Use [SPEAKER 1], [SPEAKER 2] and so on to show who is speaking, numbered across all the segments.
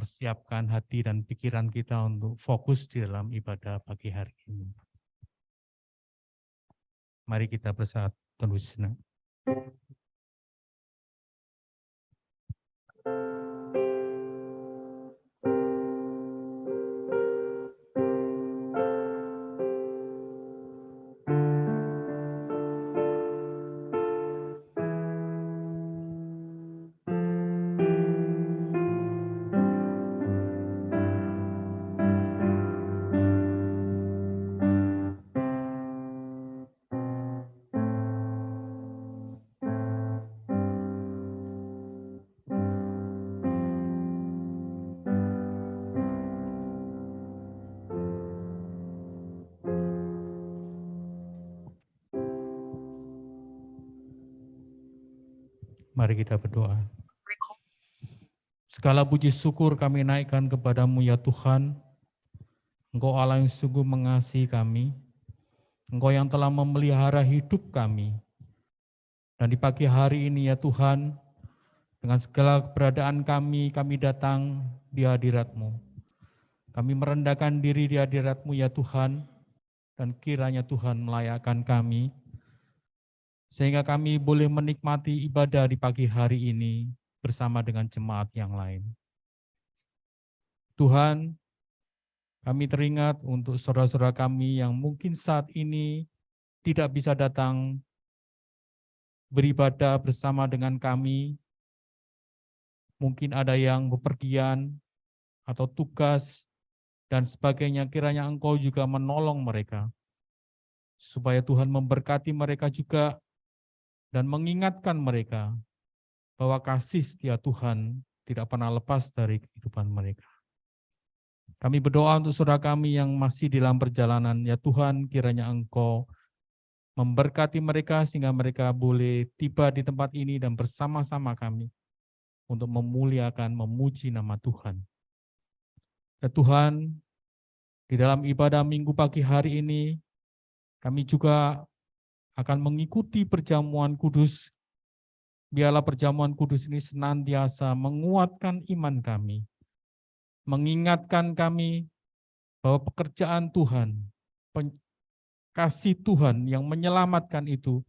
[SPEAKER 1] mempersiapkan hati dan pikiran kita untuk fokus di dalam ibadah pagi hari ini. Mari kita bersatu terusna. Mari kita berdoa. Segala puji syukur kami naikkan kepadamu ya Tuhan. Engkau Allah yang sungguh mengasihi kami. Engkau yang telah memelihara hidup kami. Dan di pagi hari ini ya Tuhan, dengan segala keberadaan kami datang di hadirat-Mu. Kami merendahkan diri di hadirat-Mu ya Tuhan, dan kiranya Tuhan melayakkan kami, sehingga kami boleh menikmati ibadah di pagi hari ini bersama dengan jemaat yang lain. Tuhan, kami teringat untuk saudara-saudara kami yang mungkin saat ini tidak bisa datang beribadah bersama dengan kami. Mungkin ada yang bepergian atau tugas dan sebagainya, kiranya Engkau juga menolong mereka, supaya Tuhan memberkati mereka juga dan mengingatkan mereka bahwa kasih setia Tuhan tidak pernah lepas dari kehidupan mereka. Kami berdoa untuk saudara kami yang masih dalam perjalanan, ya Tuhan, kiranya Engkau memberkati mereka sehingga mereka boleh tiba di tempat ini dan bersama-sama kami untuk memuliakan, memuji nama Tuhan. Ya Tuhan, di dalam ibadah Minggu pagi hari ini, kami juga akan mengikuti perjamuan kudus. Biarlah perjamuan kudus ini senantiasa menguatkan iman kami, mengingatkan kami bahwa pekerjaan Tuhan, kasih Tuhan yang menyelamatkan itu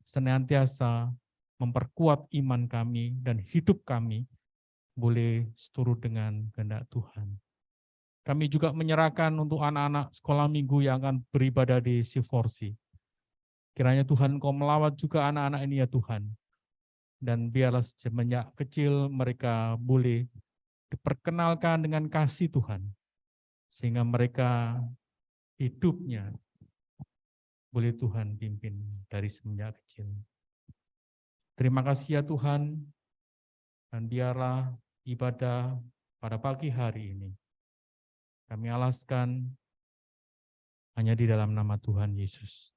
[SPEAKER 1] senantiasa memperkuat iman kami dan hidup kami boleh seturut dengan kehendak Tuhan. Kami juga menyerahkan untuk anak-anak sekolah minggu yang akan beribadah di Siforsi. Kiranya Tuhan Engkau melawat juga anak-anak ini ya Tuhan. Dan biarlah semenjak kecil mereka boleh diperkenalkan dengan kasih Tuhan. Sehingga mereka hidupnya boleh Tuhan pimpin dari semenjak kecil. Terima kasih ya Tuhan. Dan biarlah ibadah pada pagi hari ini kami alaskan hanya di dalam nama Tuhan Yesus.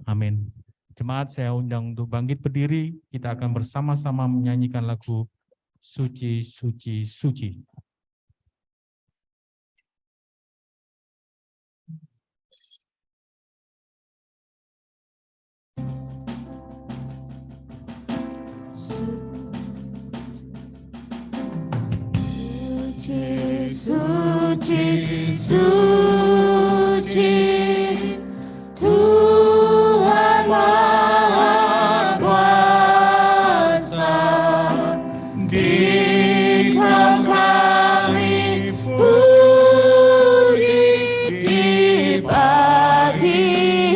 [SPEAKER 1] Amin. Jemaat, saya undang untuk bangkit berdiri. Kita akan bersama-sama menyanyikan lagu Suci, Suci, Suci.
[SPEAKER 2] Suci, suci, suci. Tuhan Maha Kuasa, Dikau kami puji di pagi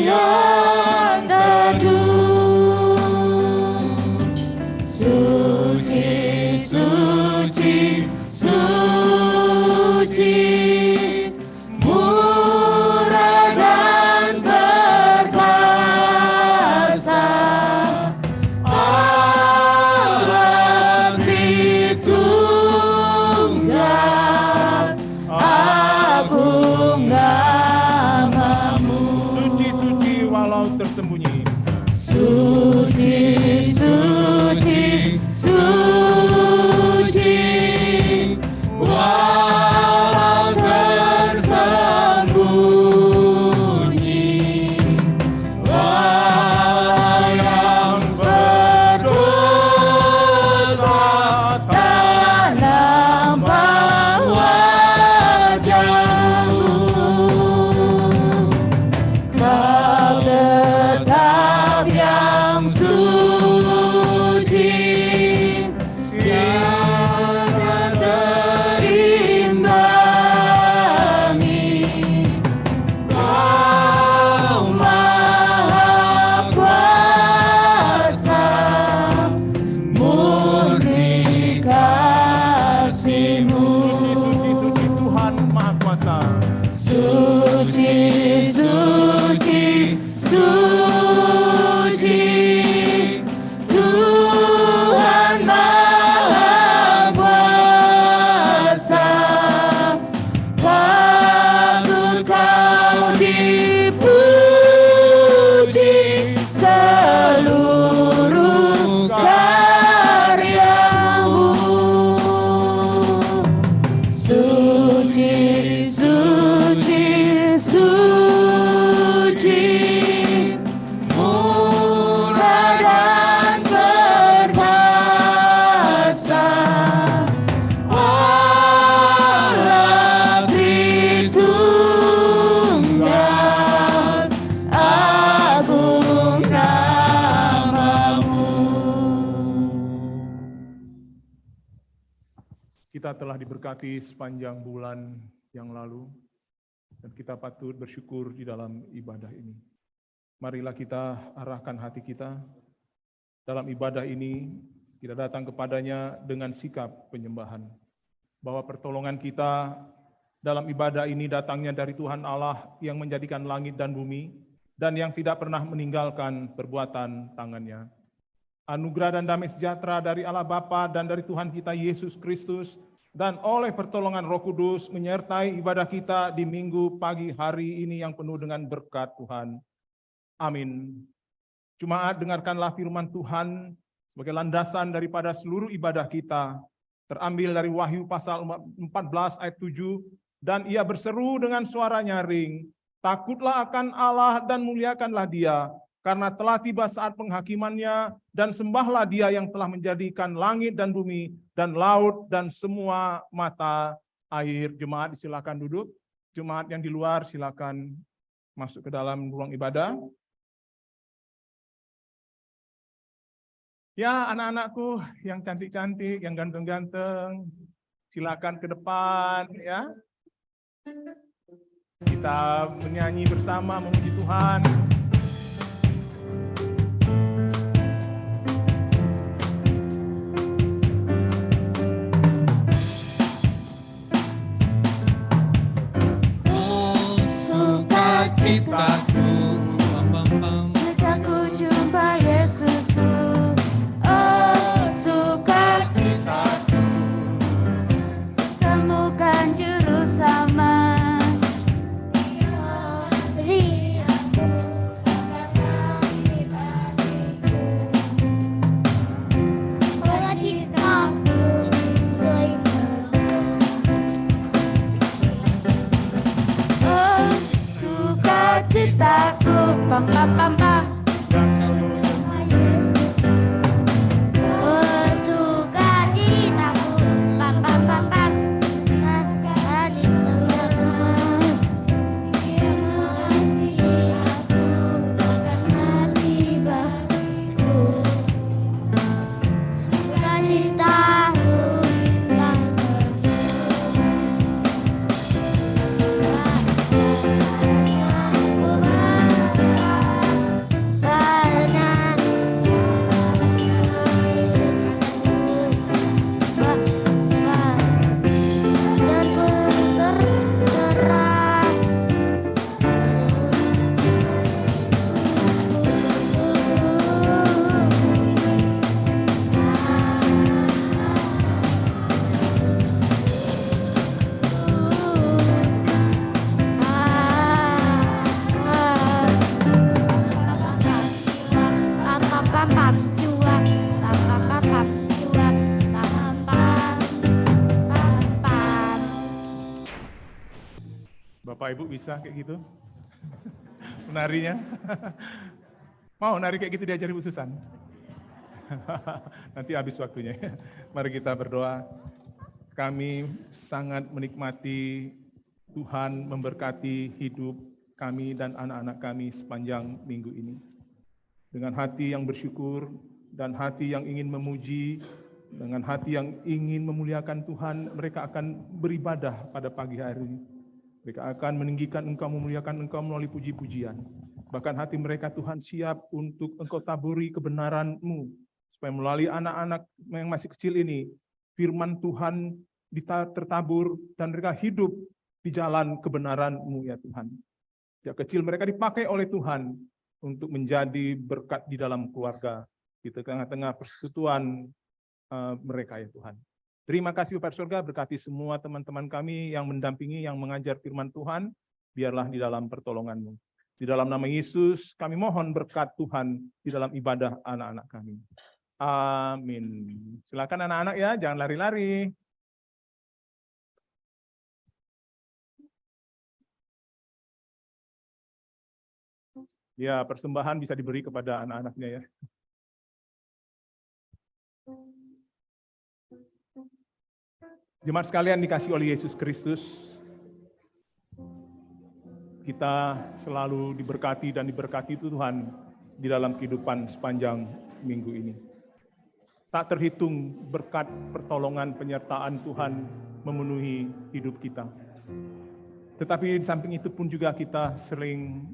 [SPEAKER 2] yang teduh. Suci, suci, suci,
[SPEAKER 3] Kita telah diberkati sepanjang bulan yang lalu, dan kita patut bersyukur di dalam ibadah ini. Marilah kita arahkan hati kita dalam ibadah ini, kita datang kepadanya dengan sikap penyembahan, bahwa pertolongan kita dalam ibadah ini datangnya dari Tuhan Allah yang menjadikan langit dan bumi, dan yang tidak pernah meninggalkan perbuatan tangannya. Anugerah dan damai sejahtera dari Allah Bapa dan dari Tuhan kita Yesus Kristus, dan oleh pertolongan Roh Kudus menyertai ibadah kita di minggu pagi hari ini yang penuh dengan berkat Tuhan. Amin. Jemaat, dengarkanlah firman Tuhan sebagai landasan daripada seluruh ibadah kita, terambil dari Wahyu pasal 14 ayat 7, dan ia berseru dengan suara nyaring, takutlah akan Allah dan muliakanlah Dia, karena telah tiba saat penghakimannya, dan sembahlah Dia yang telah menjadikan langit dan bumi, dan laut, dan semua mata air. Jemaat silakan duduk. Jemaat yang di luar silakan masuk ke dalam ruang ibadah. Ya, anak-anakku yang cantik-cantik, yang ganteng-ganteng, silakan ke depan ya. Kita menyanyi bersama memuji Tuhan.
[SPEAKER 2] Sukacitaku, sejak ku jumpa Yesusku. Oh, sukacitaku, temukan juru selamat. Beri aku kata pribadiku, sukacitaku citaku, pam pam pam pam. Oh, sukacitaku, pam pam pam pam. Akan ditemukan, dia mengasihi aku, akan mati bagiku. Sukacitaku yang
[SPEAKER 3] Bapak Ibu bisa kayak gitu? Menarinya? Mau nari kayak gitu diajari Bu Susan? Nanti habis waktunya. Mari kita berdoa. Kami sangat menikmati Tuhan memberkati hidup kami dan anak-anak kami sepanjang minggu ini. Dengan hati yang bersyukur dan hati yang ingin memuji, dengan hati yang ingin memuliakan Tuhan, mereka akan beribadah pada pagi hari ini. Mereka akan meninggikan Engkau, memuliakan Engkau melalui puji-pujian. Bahkan hati mereka Tuhan siap untuk Engkau taburi kebenaran-Mu. Supaya melalui anak-anak yang masih kecil ini, firman Tuhan tertabur dan mereka hidup di jalan kebenaran-Mu ya Tuhan. Sejak kecil mereka dipakai oleh Tuhan untuk menjadi berkat di dalam keluarga, di tengah-tengah persekutuan mereka ya Tuhan. Terima kasih Bapak Surga, berkati semua teman-teman kami yang mendampingi, yang mengajar firman Tuhan, biarlah di dalam pertolongan-Mu. Di dalam nama Yesus, kami mohon berkat Tuhan di dalam ibadah anak-anak kami. Amin. Silakan anak-anak ya, jangan lari-lari. Ya, persembahan bisa diberi kepada anak-anaknya ya. Jemaat sekalian dikasih oleh Yesus Kristus, kita selalu diberkati dan diberkati Tuhan di dalam kehidupan sepanjang minggu ini. tak terhitung berkat pertolongan penyertaan Tuhan memenuhi hidup kita. Tetapi di samping itu pun juga kita sering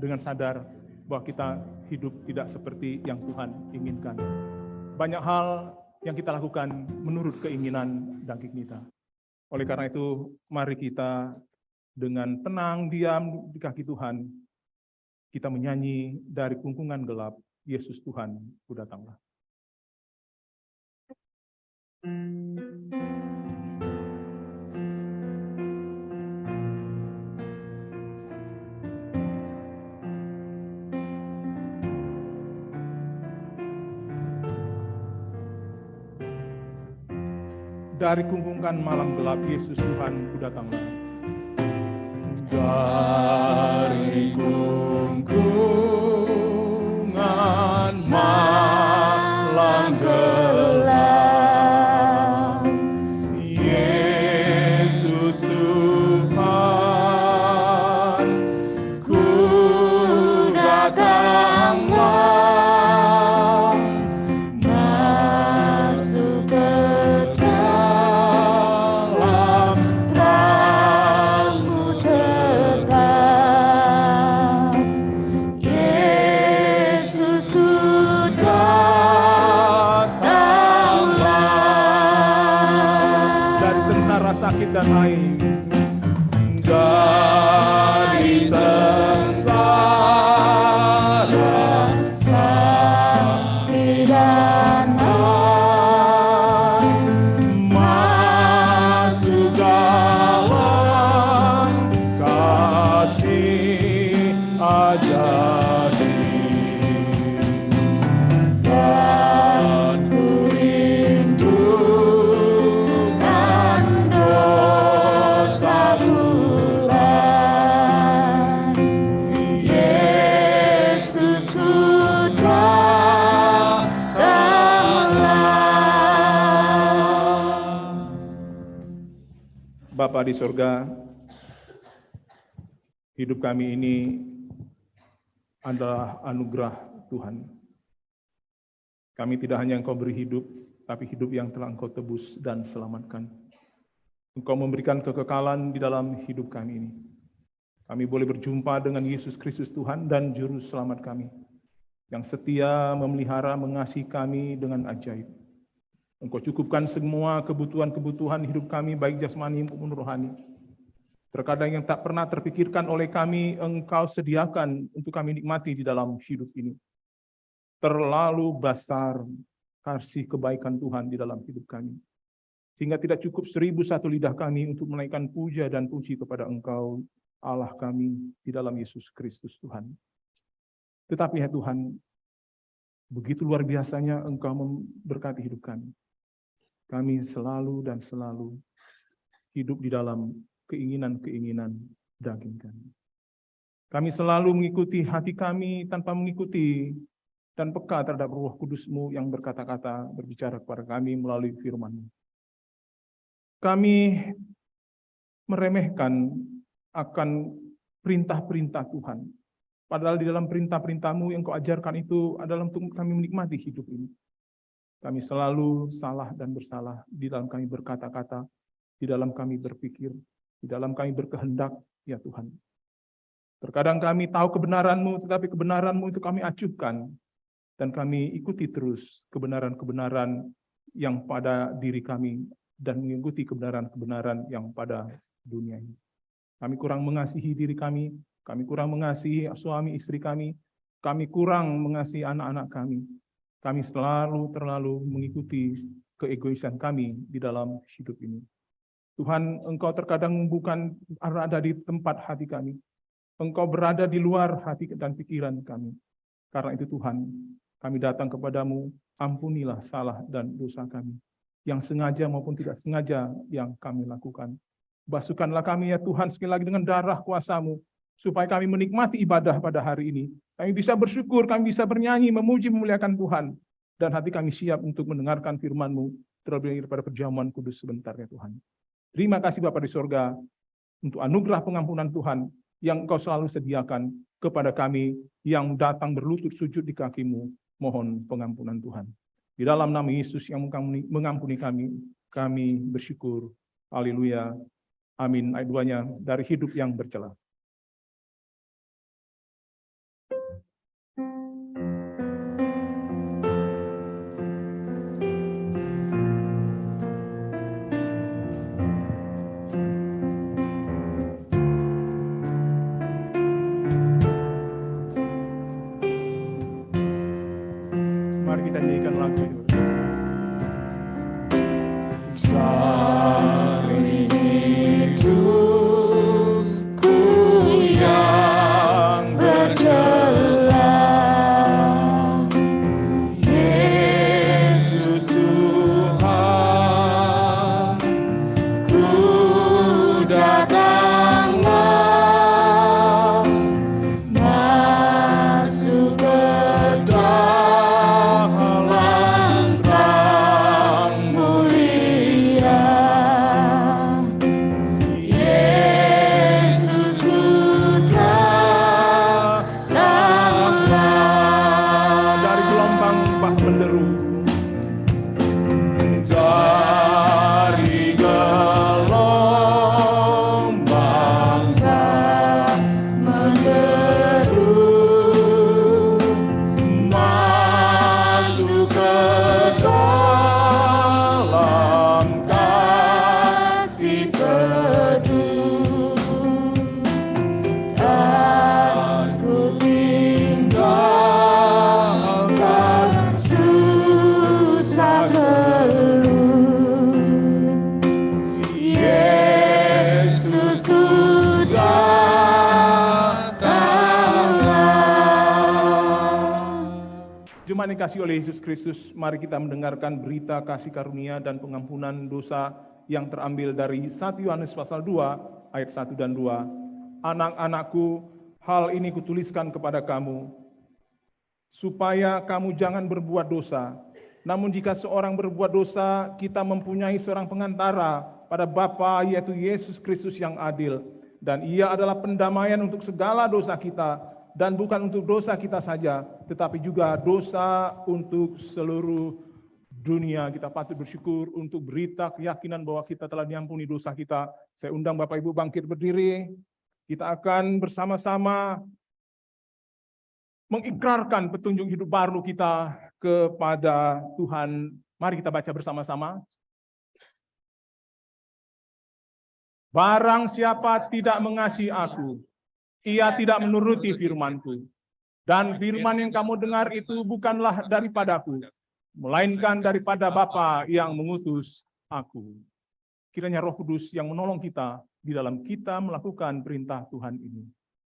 [SPEAKER 3] dengan sadar bahwa kita hidup tidak seperti yang Tuhan inginkan. Banyak hal yang kita lakukan menurut keinginan daging kita. Oleh karena itu, mari kita dengan tenang diam di kaki Tuhan, kita menyanyi dari kungkungan gelap, Yesus Tuhan, Ku datanglah. Dari kungkungan malam gelap, Yesus Tuhan, Ku datanglah. Dari kungkungan malam gelap, Yesus Tuhan, Ku datanglah, masuk ke sakit dan haid, dari sengsara, sakit dan haid, masuk dalam kasih ajaib. Dan ku rindukan dosa kuran, Yesus ku datanglah. Bapa di sorga, hidup kami ini adalah anugerah Tuhan. Kami tidak hanya Engkau beri hidup, tapi hidup yang telah Engkau tebus dan selamatkan. Engkau memberikan kekekalan di dalam hidup kami ini. Kami boleh berjumpa dengan Yesus Kristus Tuhan dan Juru Selamat kami, yang setia memelihara mengasihi kami dengan ajaib. Engkau cukupkan semua kebutuhan-kebutuhan hidup kami, baik jasmani maupun rohani. Terkadang yang tak pernah terpikirkan oleh kami, Engkau sediakan untuk kami nikmati di dalam hidup ini. Terlalu besar kasih kebaikan Tuhan di dalam hidup kami, sehingga tidak cukup 1001 lidah kami untuk menaikkan puja dan puji kepada Engkau, Allah kami, di dalam Yesus Kristus Tuhan. Tetapi ya Tuhan, begitu luar biasanya Engkau memberkati hidup kami. Kami selalu dan selalu hidup di dalam keinginan-keinginan daging kami. Kami selalu mengikuti hati kami tanpa mengikuti dan peka terhadap Roh Kudus-Mu yang berkata-kata, berbicara kepada kami melalui firman-Mu. Kami meremehkan akan perintah-perintah Tuhan. Padahal di dalam perintah-perintah-Mu yang Kau ajarkan itu adalah untuk kami menikmati hidup ini. Kami selalu salah dan bersalah di dalam kami berkata-kata, di dalam kami berpikir, di dalam kami berkehendak, ya Tuhan. Terkadang kami tahu kebenaran-Mu, tetapi kebenaran-Mu itu kami acuhkan, dan kami ikuti terus kebenaran-kebenaran yang pada diri kami, dan mengikuti kebenaran-kebenaran yang pada dunia ini. Kami kurang mengasihi diri kami kurang mengasihi suami istri kami kurang mengasihi anak-anak kami. Kami terlalu mengikuti keegoisan kami di dalam hidup ini. Tuhan, Engkau terkadang bukan berada di tempat hati kami. Engkau berada di luar hati dan pikiran kami. Karena itu Tuhan, kami datang kepadamu, ampunilah salah dan dosa kami, yang sengaja maupun tidak sengaja yang kami lakukan. Basuhkanlah kami ya Tuhan sekali lagi dengan darah kuasa-Mu, supaya kami menikmati ibadah pada hari ini. Kami bisa bersyukur, kami bisa bernyanyi, memuji, memuliakan Tuhan. Dan hati kami siap untuk mendengarkan firman-Mu, terlebih daripada perjamuan kudus sebentar ya Tuhan. Terima kasih Bapa di sorga, untuk anugerah pengampunan Tuhan, yang Engkau selalu sediakan kepada kami, yang datang berlutut sujud di kaki-Mu, mohon pengampunan Tuhan. Di dalam nama Yesus yang mengampuni kami bersyukur. Haleluya. Amin. Ayat 2-nya, dari hidup yang bercela. Mari kita nyanyikan lagu ini. Dari hidupku yang bercela, Yesus Tuhan, ku datanglah, masuk ke dalam terang mulia. Yesus ku datanglah, dari gelombang bah menderu, dari gelombang bah menderu, masuk ke dalam kasih teduh, dan ku tinggalkan susah keluh. Yesus ku datanglah. Jemaat yang dikasihi oleh Yesus Kristus, mari kita mendengarkan berita kasih karunia dan pengampunan dosa yang terambil dari 1 Yohanes pasal 2 ayat 1 dan 2. Anak-anakku, hal ini kutuliskan kepada kamu, supaya kamu jangan berbuat dosa. Namun jika seorang berbuat dosa, kita mempunyai seorang pengantara pada Bapa, yaitu Yesus Kristus yang adil. Dan ia adalah pendamaian untuk segala dosa kita, dan bukan untuk dosa kita saja, tetapi juga dosa untuk seluruh dunia. Kita patut bersyukur untuk berita keyakinan bahwa kita telah diampuni dosa kita. Saya undang Bapak Ibu bangkit berdiri. Kita akan bersama-sama mengikrarkan petunjuk hidup baru kita kepada Tuhan. Mari kita baca bersama-sama. Barang siapa tidak mengasihi aku, ia tidak menuruti firman-Ku. Dan firman yang kamu dengar itu bukanlah daripadaku, melainkan daripada Bapa yang mengutus aku. Kiranya Roh Kudus yang menolong kita di dalam kita melakukan perintah Tuhan ini.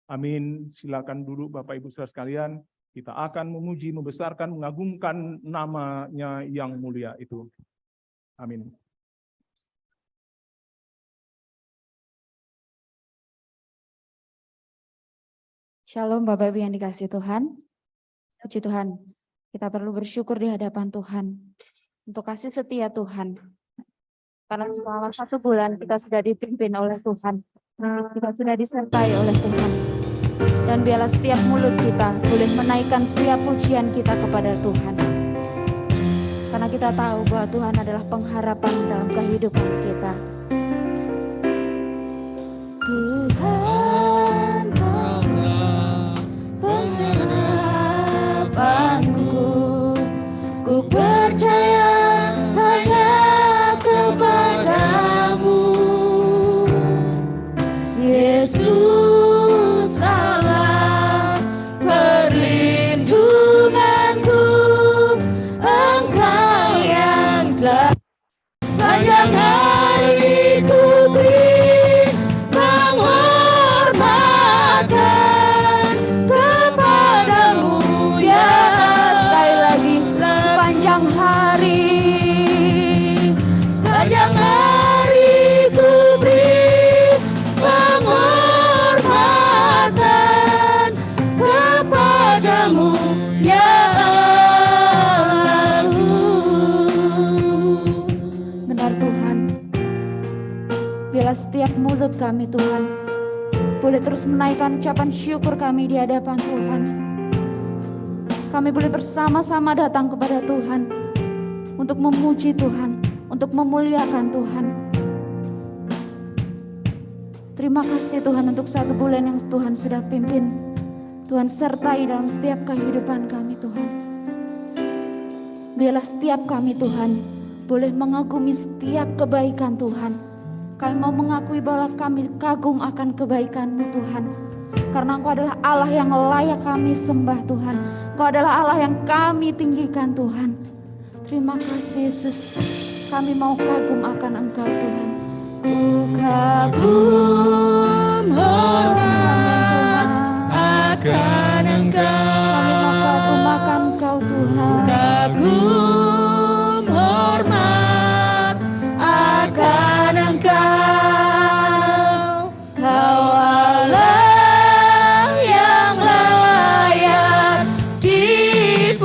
[SPEAKER 3] Amin. Silakan duduk Bapak Ibu Saudara sekalian. Kita akan memuji, membesarkan, mengagungkan nama-Nya yang mulia itu. Amin.
[SPEAKER 4] Shalom Bapak Ibu yang dikasihi Tuhan. Puji Tuhan, kita perlu bersyukur di hadapan Tuhan untuk kasih setia Tuhan. Karena selama 1 bulan kita sudah dipimpin oleh Tuhan. Kita sudah disertai oleh Tuhan. Dan biarlah setiap mulut kita boleh menaikkan setiap pujian kita kepada Tuhan. Karena kita tahu bahwa Tuhan adalah pengharapan dalam kehidupan kita. Tuhan, Kaulah pengharapanku, ku percaya hanya kepadamu, Yesus Allah perlindunganku, Engkau yang sepanjang hari ku beri penghormatan kepadamu, ya. Sekali lagi, sepanjang hari ku beri penghormatan kepadamu, ya Allahku. Benar Tuhan, biarlah setiap mulut kami Tuhan boleh terus menaikkan ucapan syukur kami di hadapan Tuhan. Kami boleh bersama-sama datang kepada Tuhan untuk memuji Tuhan, untuk memuliakan Tuhan. Terima kasih Tuhan untuk 1 bulan yang Tuhan sudah pimpin. Tuhan sertai dalam setiap kehidupan kami Tuhan. Biarlah setiap kami Tuhan boleh mengagumi setiap kebaikan Tuhan. Kami mau mengakui bahwa kami kagum akan kebaikan-Mu Tuhan. Karena Engkau adalah Allah yang layak kami sembah Tuhan. Engkau adalah Allah yang kami tinggikan Tuhan. Terima kasih Yesus. Kami mau kagum akan Engkau Tuhan. Ku kagum hormat akan Engkau. Kami mau kagum akan Engkau Tuhan. Kagum hormat akan Engkau. Kau Allah yang layak dipuji.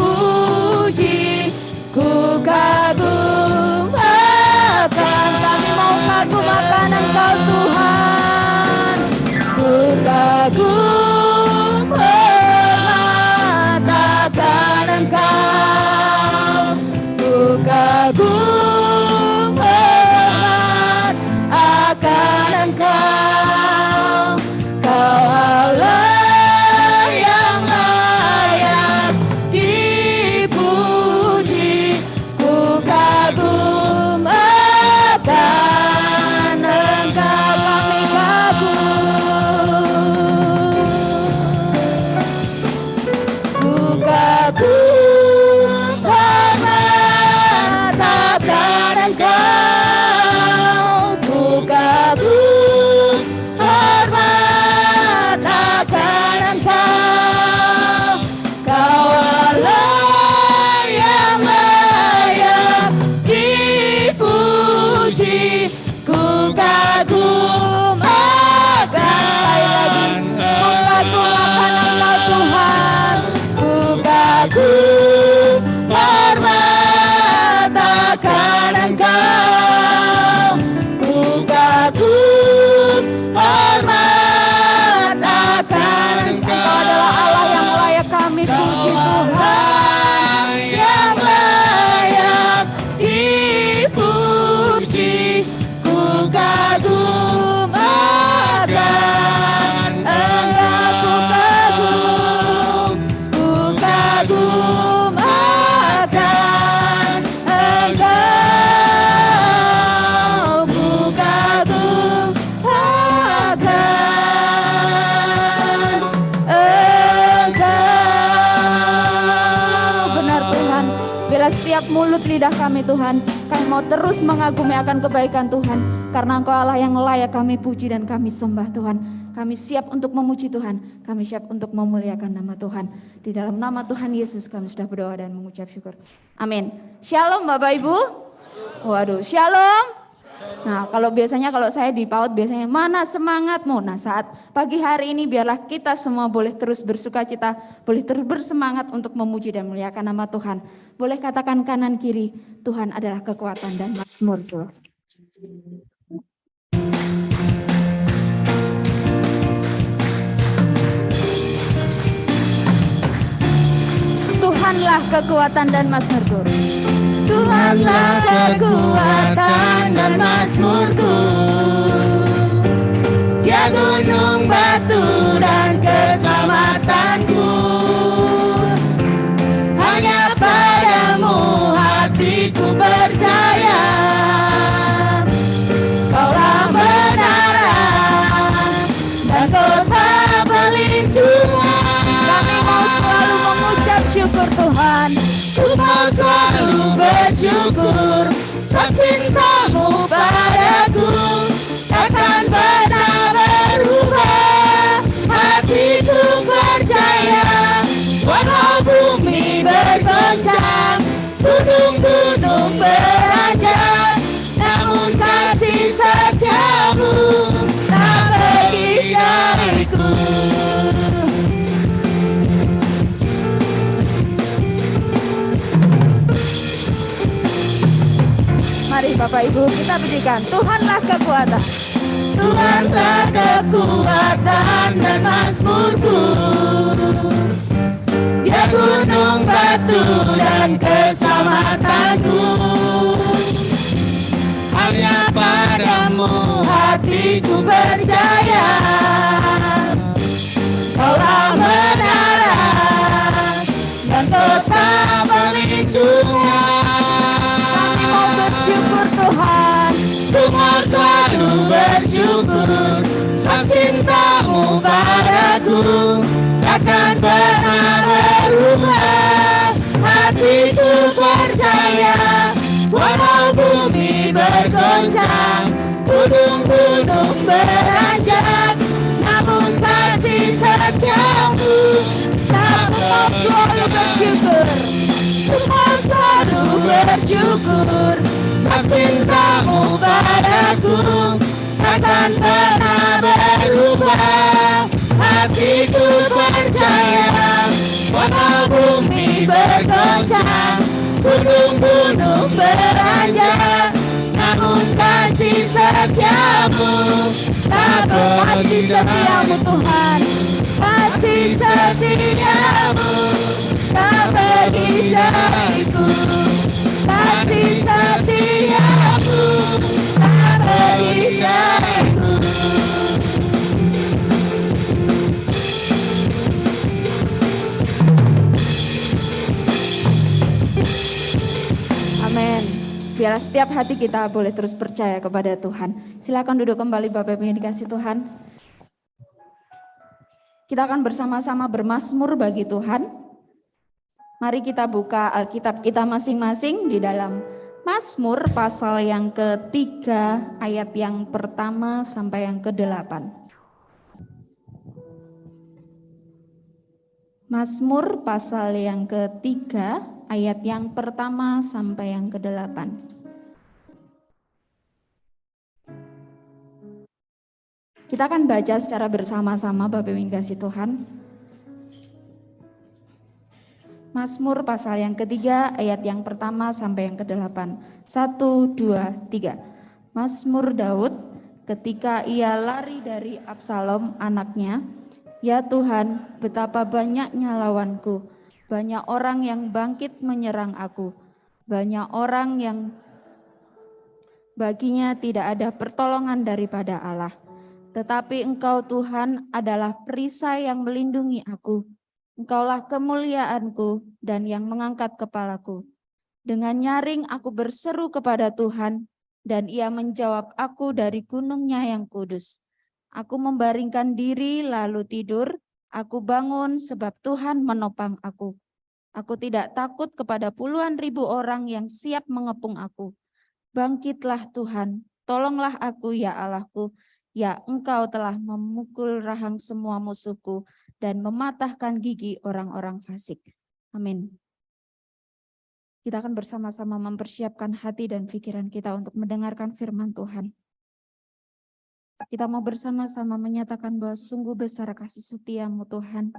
[SPEAKER 4] Ku kagum akan, kami mau kagum akan Engkau Tuhan. Ku kagum hormat akan Engkau. Ku kagum hormat akan Engkau. Kau Allah yang layak dipuji. Ku kagum akan Engkau. Kami kagum. Ku kagum hormat akan Engkau. Ku kagum hormat akan Engkau. Kau Allah yang layak dipuji. Ku kagum akan, ku kagum akan Engkau Tuhan. Ku kagum hormat akan Engkau. Ku kagum hormat akan Engkau. Engkau adalah Allah yang layak kami puji Tuhan, yang layak dipuji. Ku kagum akan Engkau. Ku kagum akan Engkau. Ku kagum akan Engkau. Benar Tuhan, bila setiap mulut lidah kami Tuhan, kami mau terus mengagumi akan kebaikan Tuhan. Karena Engkau Allah yang layak kami puji dan kami sembah Tuhan. Kami siap untuk memuji Tuhan, kami siap untuk memuliakan nama Tuhan. Di dalam nama Tuhan Yesus kami sudah berdoa dan mengucap syukur. Amin. Shalom Bapak Ibu. Waduh, shalom. Nah, kalau saya di PAUD biasanya mana semangatmu? Nah, saat pagi hari ini biarlah kita semua boleh terus bersuka cita, boleh terus bersemangat untuk memuji dan memuliakan nama Tuhan. Boleh katakan kanan kiri, Tuhan adalah kekuatan dan mazmurku. Tuhanlah kekuatan dan mazmurku. Tuhanlah kekuatan dan mazmurku. Dia gunung batu dan keselamatanku. Hanya padamu hatiku percaya. Kaulah benaran dan kota perlindungan. Kami mau selalu mengucap syukur Tuhan. Ku mau selalu bersyukur. Sebab cintamu padaku takkan pernah berubah. Hatiku percaya. Walau bumi bergoncang, gunung-gunung beranjak, namun kasih setiamu tak pergi dariku. Mari Bapak Ibu kita pujikan. Tuhanlah kekuatan. Tuhanlah kekuatan dan mazmurku. Dia gunung batu dan keselamatanku.
[SPEAKER 5] hanya padamu hatiku percaya. Kaulah menara dan tetap pelindungan.
[SPEAKER 4] Kami mau bersyukur Tuhan.
[SPEAKER 5] Ku mau selalu bersyukur, sebab cintamu padaku takkan pernah berubah. Hatiku percaya, walau bumi bergoncang, gunung-gunung beranjak, namun kasih setiamu tak mau selalu bersyukur. Ku mau selalu bersyukur, sebab cintamu padaku takkan pernah berubah. Hatiku percaya, walau bumi bergoncang, gunung-gunung beranjak, namun kasih setiamu tak kasih setiamu Tuhan, kasih setiamu tak pergi dariku, kasih setiamu tak pergi dariku. Amin. Biarlah setiap hati kita boleh terus percaya kepada Tuhan. Silakan duduk kembali Bapak Ibu yang dikasihi Tuhan. Kita akan bersama-sama bermazmur bagi Tuhan. Mari kita buka Alkitab kita masing-masing di dalam Mazmur pasal yang ketiga ayat yang pertama sampai yang ke-8. Mazmur pasal yang ketiga ayat yang pertama sampai yang ke-8. Kita akan baca secara bersama-sama Bapak Ibu yang dikasihi Tuhan. Mazmur pasal yang ketiga ayat yang pertama sampai yang ke-8. 1, 2, 3. Mazmur Daud ketika ia lari dari Absalom anaknya. Ya Tuhan, betapa banyaknya lawanku. Banyak orang yang bangkit menyerang aku. Banyak orang yang baginya tidak ada pertolongan daripada Allah. Tetapi Engkau Tuhan adalah perisai yang melindungi aku. Engkaulah kemuliaanku dan yang mengangkat kepalaku. Dengan nyaring aku berseru kepada Tuhan, dan Ia menjawab aku dari gunungnya yang kudus. Aku membaringkan diri lalu tidur, aku bangun sebab Tuhan menopang aku. Aku tidak takut kepada puluhan ribu orang yang siap mengepung aku. Bangkitlah Tuhan, tolonglah aku ya Allahku. Ya Engkau telah memukul rahang semua musuhku dan mematahkan gigi orang-orang fasik. Amin. Kita akan bersama-sama mempersiapkan hati dan pikiran kita untuk mendengarkan firman Tuhan. Kita mau bersama-sama menyatakan bahwa sungguh besar kasih setia-Mu Tuhan.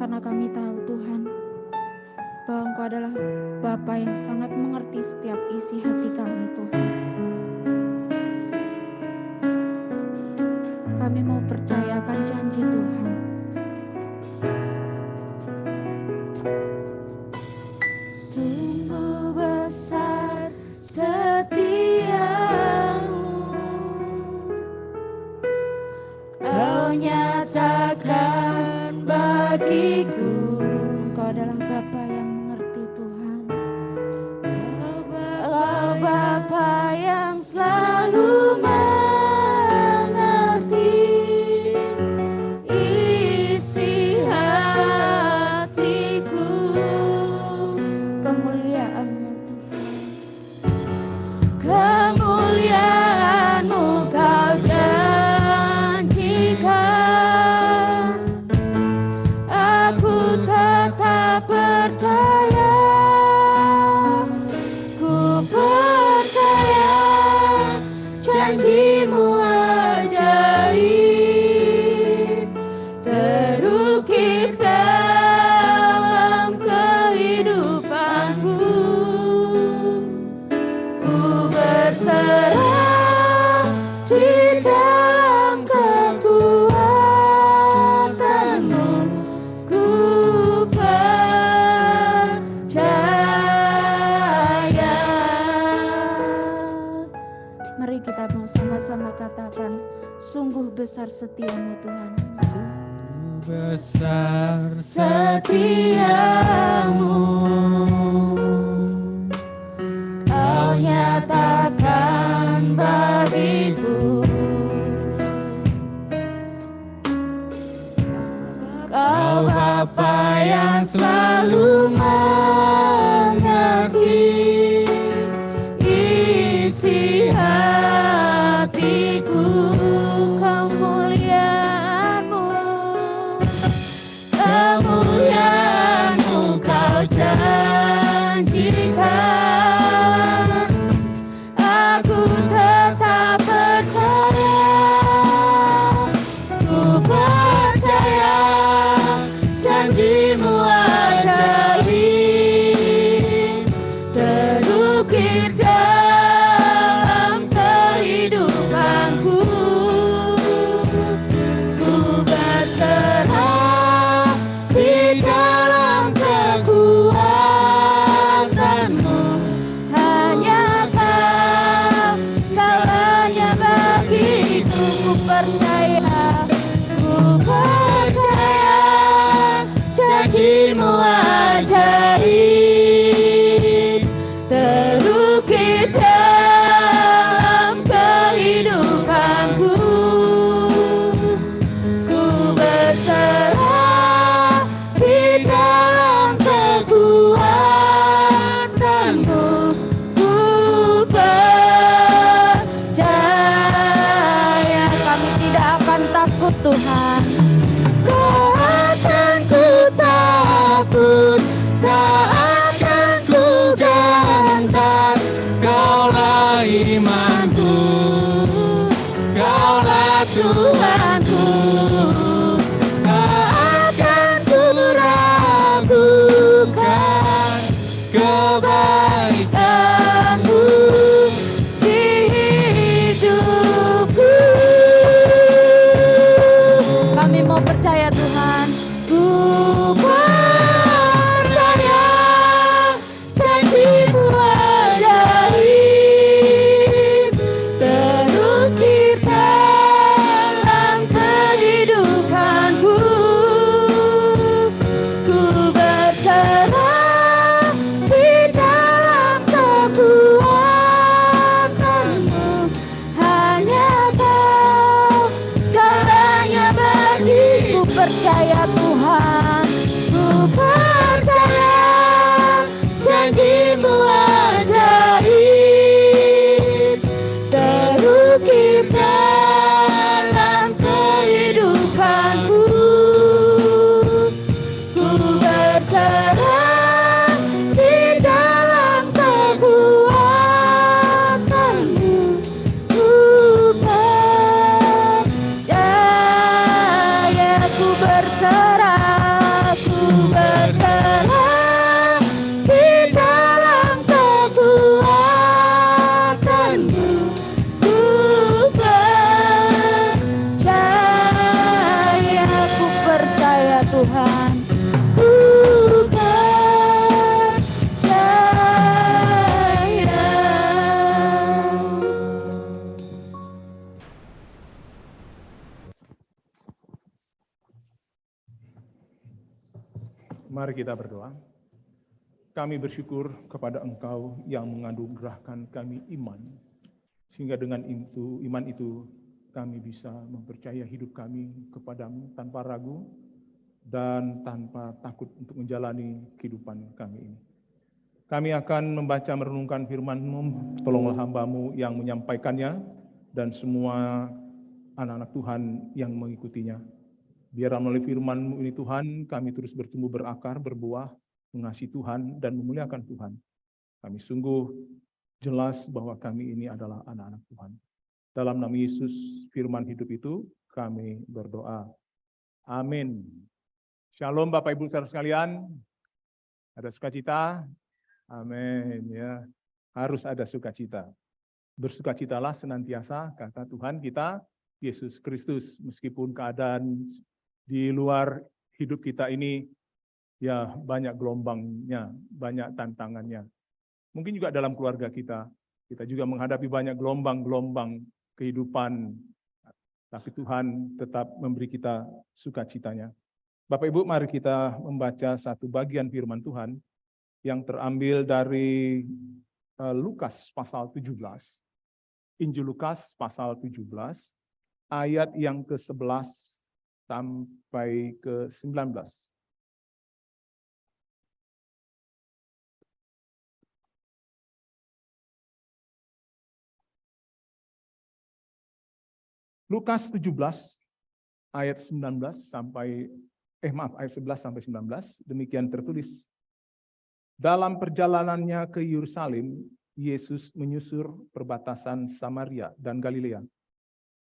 [SPEAKER 5] Karena kami tahu Tuhan, bahwa Engkau adalah Bapa yang sangat mengerti setiap isi hati kami Tuhan. Kami mau percayakan janji Tuhan. Sungguh besar setia-Mu, Kau nyatakan bagiku. Engkau adalah Bapa yang mengerti Tuhan. Engkau Bapa yang selalu mengerti isi hatiku. Kemuliaan-Mu Tuhan, kemuliaan-Mu Kau janjikan. Aku tetap besar setiamu Tuhan.
[SPEAKER 6] Besar setiamu, Kau nyatakan bagiku. Kau Bapa yang selalu mengerti isi hatiku. Kemuliaan-Mu Kau janjikan, aku tetap percaya, ku percaya janji-Mu ajaib, terukir dalam kehidupanku. Ku berserah di dalam kekuatan-Mu, hanya Kau segalanya bagiku. Ku percaya janji-Mu ajaib, terukir dalam kehidupanku. Ku berserah di dalam kekuatan-Mu. Ku percaya kami tidak akan takut Tuhan. Tak akan ku takut, tak akan ku gentar. Kaulah imanku, Kaulah Tuhanku. Tak akan ku ragukan kebaikan-Mu di hidupku. Kami mau percaya Tuhan. Ku percaya janji-Mu ajaib, terukir dalam kehidupanku. Ku berserah di dalam kekuatan-Mu, hanya Kau segalanya bagiku. Percaya Tuhan, ku percaya janji-Mu ajaib, terukir dalam kehidupanku. Ku berserah di dalam kekuatan-Mu. Ku percaya, ku berserah di dalam kekuatan-Mu. Ku percaya Tuhan. Ku
[SPEAKER 3] Mari kita berdoa. Kami bersyukur kepada Engkau yang menganugerahkan kami iman, sehingga dengan itu, iman itu kami bisa mempercaya hidup kami kepadamu tanpa ragu dan tanpa takut untuk menjalani kehidupan kami ini. Kami akan membaca merenungkan firman-Mu, tolonglah hamba-Mu yang menyampaikannya dan semua anak-anak Tuhan yang mengikutinya. Biar melalui firman-Mu ini Tuhan, kami terus bertumbuh berakar, berbuah, mengasihi Tuhan dan memuliakan Tuhan. Kami sungguh jelas bahwa kami ini adalah anak-anak Tuhan. Dalam nama Yesus, firman hidup itu, kami berdoa. Amin. Shalom Bapak Ibu saudara sekalian. Ada sukacita? Amin. Ya, harus ada sukacita. Bersukacitalah senantiasa, kata Tuhan kita, Yesus Kristus, meskipun keadaan di luar hidup kita ini ya banyak gelombangnya, banyak tantangannya. Mungkin juga dalam keluarga kita juga menghadapi banyak gelombang-gelombang kehidupan tapi Tuhan tetap memberi kita sukacitanya. Bapak Ibu, mari kita membaca satu bagian firman Tuhan yang terambil dari Lukas pasal 17. Injil Lukas pasal 17, ayat yang ke-11 sampai ke-19. Lukas 17 ayat 19 sampai ayat 11 sampai 19, demikian tertulis. Dalam perjalanannya ke Yerusalem, Yesus menyusur perbatasan Samaria dan Galilea.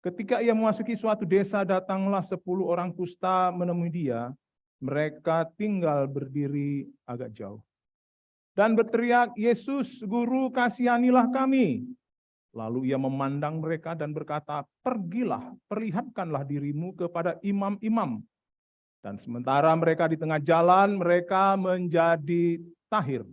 [SPEAKER 3] Ketika ia memasuki suatu desa, datanglah 10 orang kusta menemui dia. Mereka tinggal berdiri agak jauh dan berteriak, "Yesus, Guru, kasihanilah kami." Lalu ia memandang mereka dan berkata, "Pergilah, perlihatkanlah dirimu kepada imam-imam." Dan sementara mereka di tengah jalan, mereka menjadi tahir.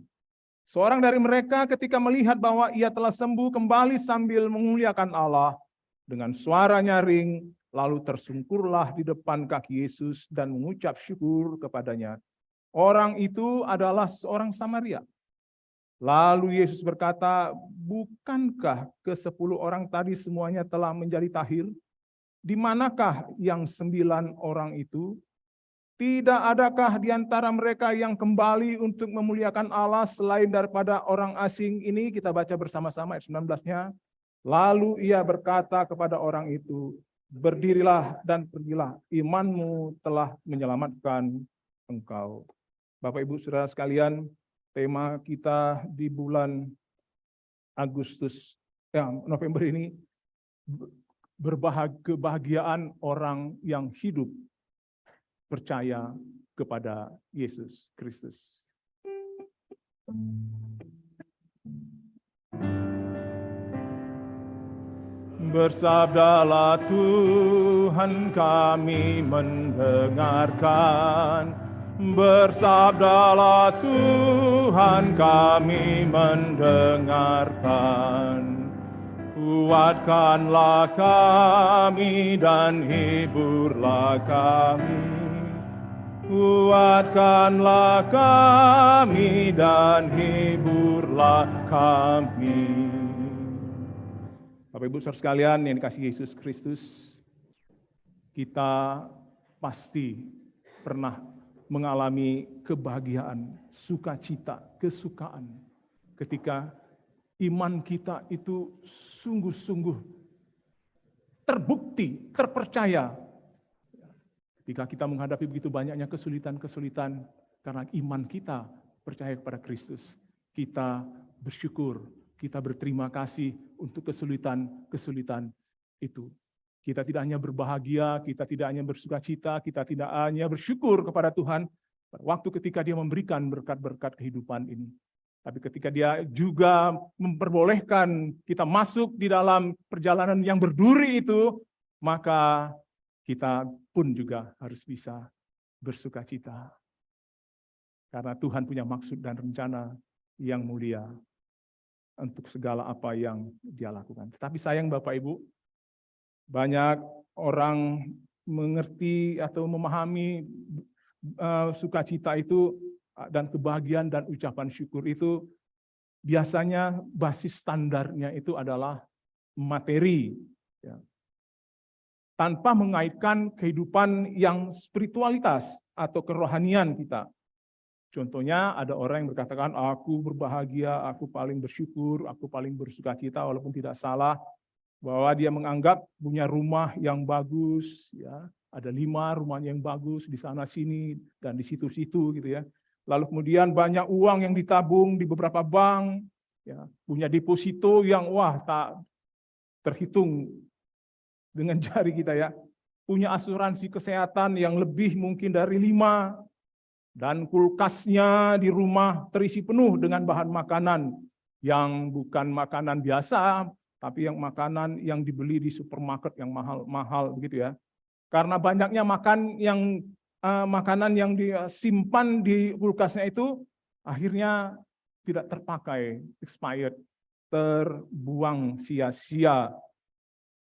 [SPEAKER 3] Seorang dari mereka ketika melihat bahwa ia telah sembuh, kembali sambil memuliakan Allah dengan suara nyaring, lalu tersungkurlah di depan kaki Yesus dan mengucap syukur kepadanya. Orang itu adalah seorang Samaria. Lalu Yesus berkata, "Bukankah ke-10 orang tadi semuanya telah menjadi tahir? Di manakah yang 9 orang itu? Tidak adakah di antara mereka yang kembali untuk memuliakan Allah selain daripada orang asing ini?" Kita baca bersama-sama ayat 19-nya. Lalu ia berkata kepada orang itu, "Berdirilah dan pergilah, imanmu telah menyelamatkan engkau." Bapak Ibu Saudara sekalian, tema kita di bulan November ini, kebahagiaan orang yang hidup percaya kepada Yesus Kristus. Bersabdalah Tuhan, kami mendengarkan. Bersabdalah Tuhan, kami mendengarkan. Kuatkanlah kami dan hiburlah kami. Kuatkanlah kami dan hiburlah kami. Bapak Ibu Saudara sekalian yang dikasihi Yesus Kristus, kita pasti pernah mengalami kebahagiaan, sukacita, kesukaan ketika iman kita itu sungguh-sungguh terbukti, terpercaya. Ketika kita menghadapi begitu banyaknya kesulitan-kesulitan, karena iman kita percaya kepada Kristus, kita bersyukur, kita berterima kasih untuk kesulitan-kesulitan itu. Kita tidak hanya berbahagia, kita tidak hanya bersukacita, kita tidak hanya bersyukur kepada Tuhan pada waktu ketika Dia memberikan berkat-berkat kehidupan ini. Tapi ketika Dia juga memperbolehkan kita masuk di dalam perjalanan yang berduri itu, maka kita pun juga harus bisa bersukacita. Karena Tuhan punya maksud dan rencana yang mulia untuk segala apa yang Dia lakukan. Tetapi sayang Bapak Ibu, banyak orang mengerti atau memahami sukacita itu dan kebahagiaan dan ucapan syukur itu biasanya basis standarnya itu adalah materi, ya. Tanpa mengaitkan kehidupan yang spiritualitas atau kerohanian kita. Contohnya ada orang yang berkatakan, "Aku berbahagia, aku paling bersyukur, aku paling bersukacita," walaupun tidak salah, bahwa dia menganggap punya rumah yang bagus, ya, ada 5 rumahnya yang bagus di sana sini dan di situ-situ gitu ya. Lalu kemudian banyak uang yang ditabung di beberapa bank, ya, punya deposito yang tak terhitung dengan jari kita ya. Punya asuransi kesehatan yang lebih mungkin dari 5, dan kulkasnya di rumah terisi penuh dengan bahan makanan yang bukan makanan biasa, tapi yang makanan yang dibeli di supermarket yang mahal-mahal begitu ya. Karena banyaknya makanan yang disimpan di kulkasnya itu akhirnya tidak terpakai, expired, terbuang sia-sia.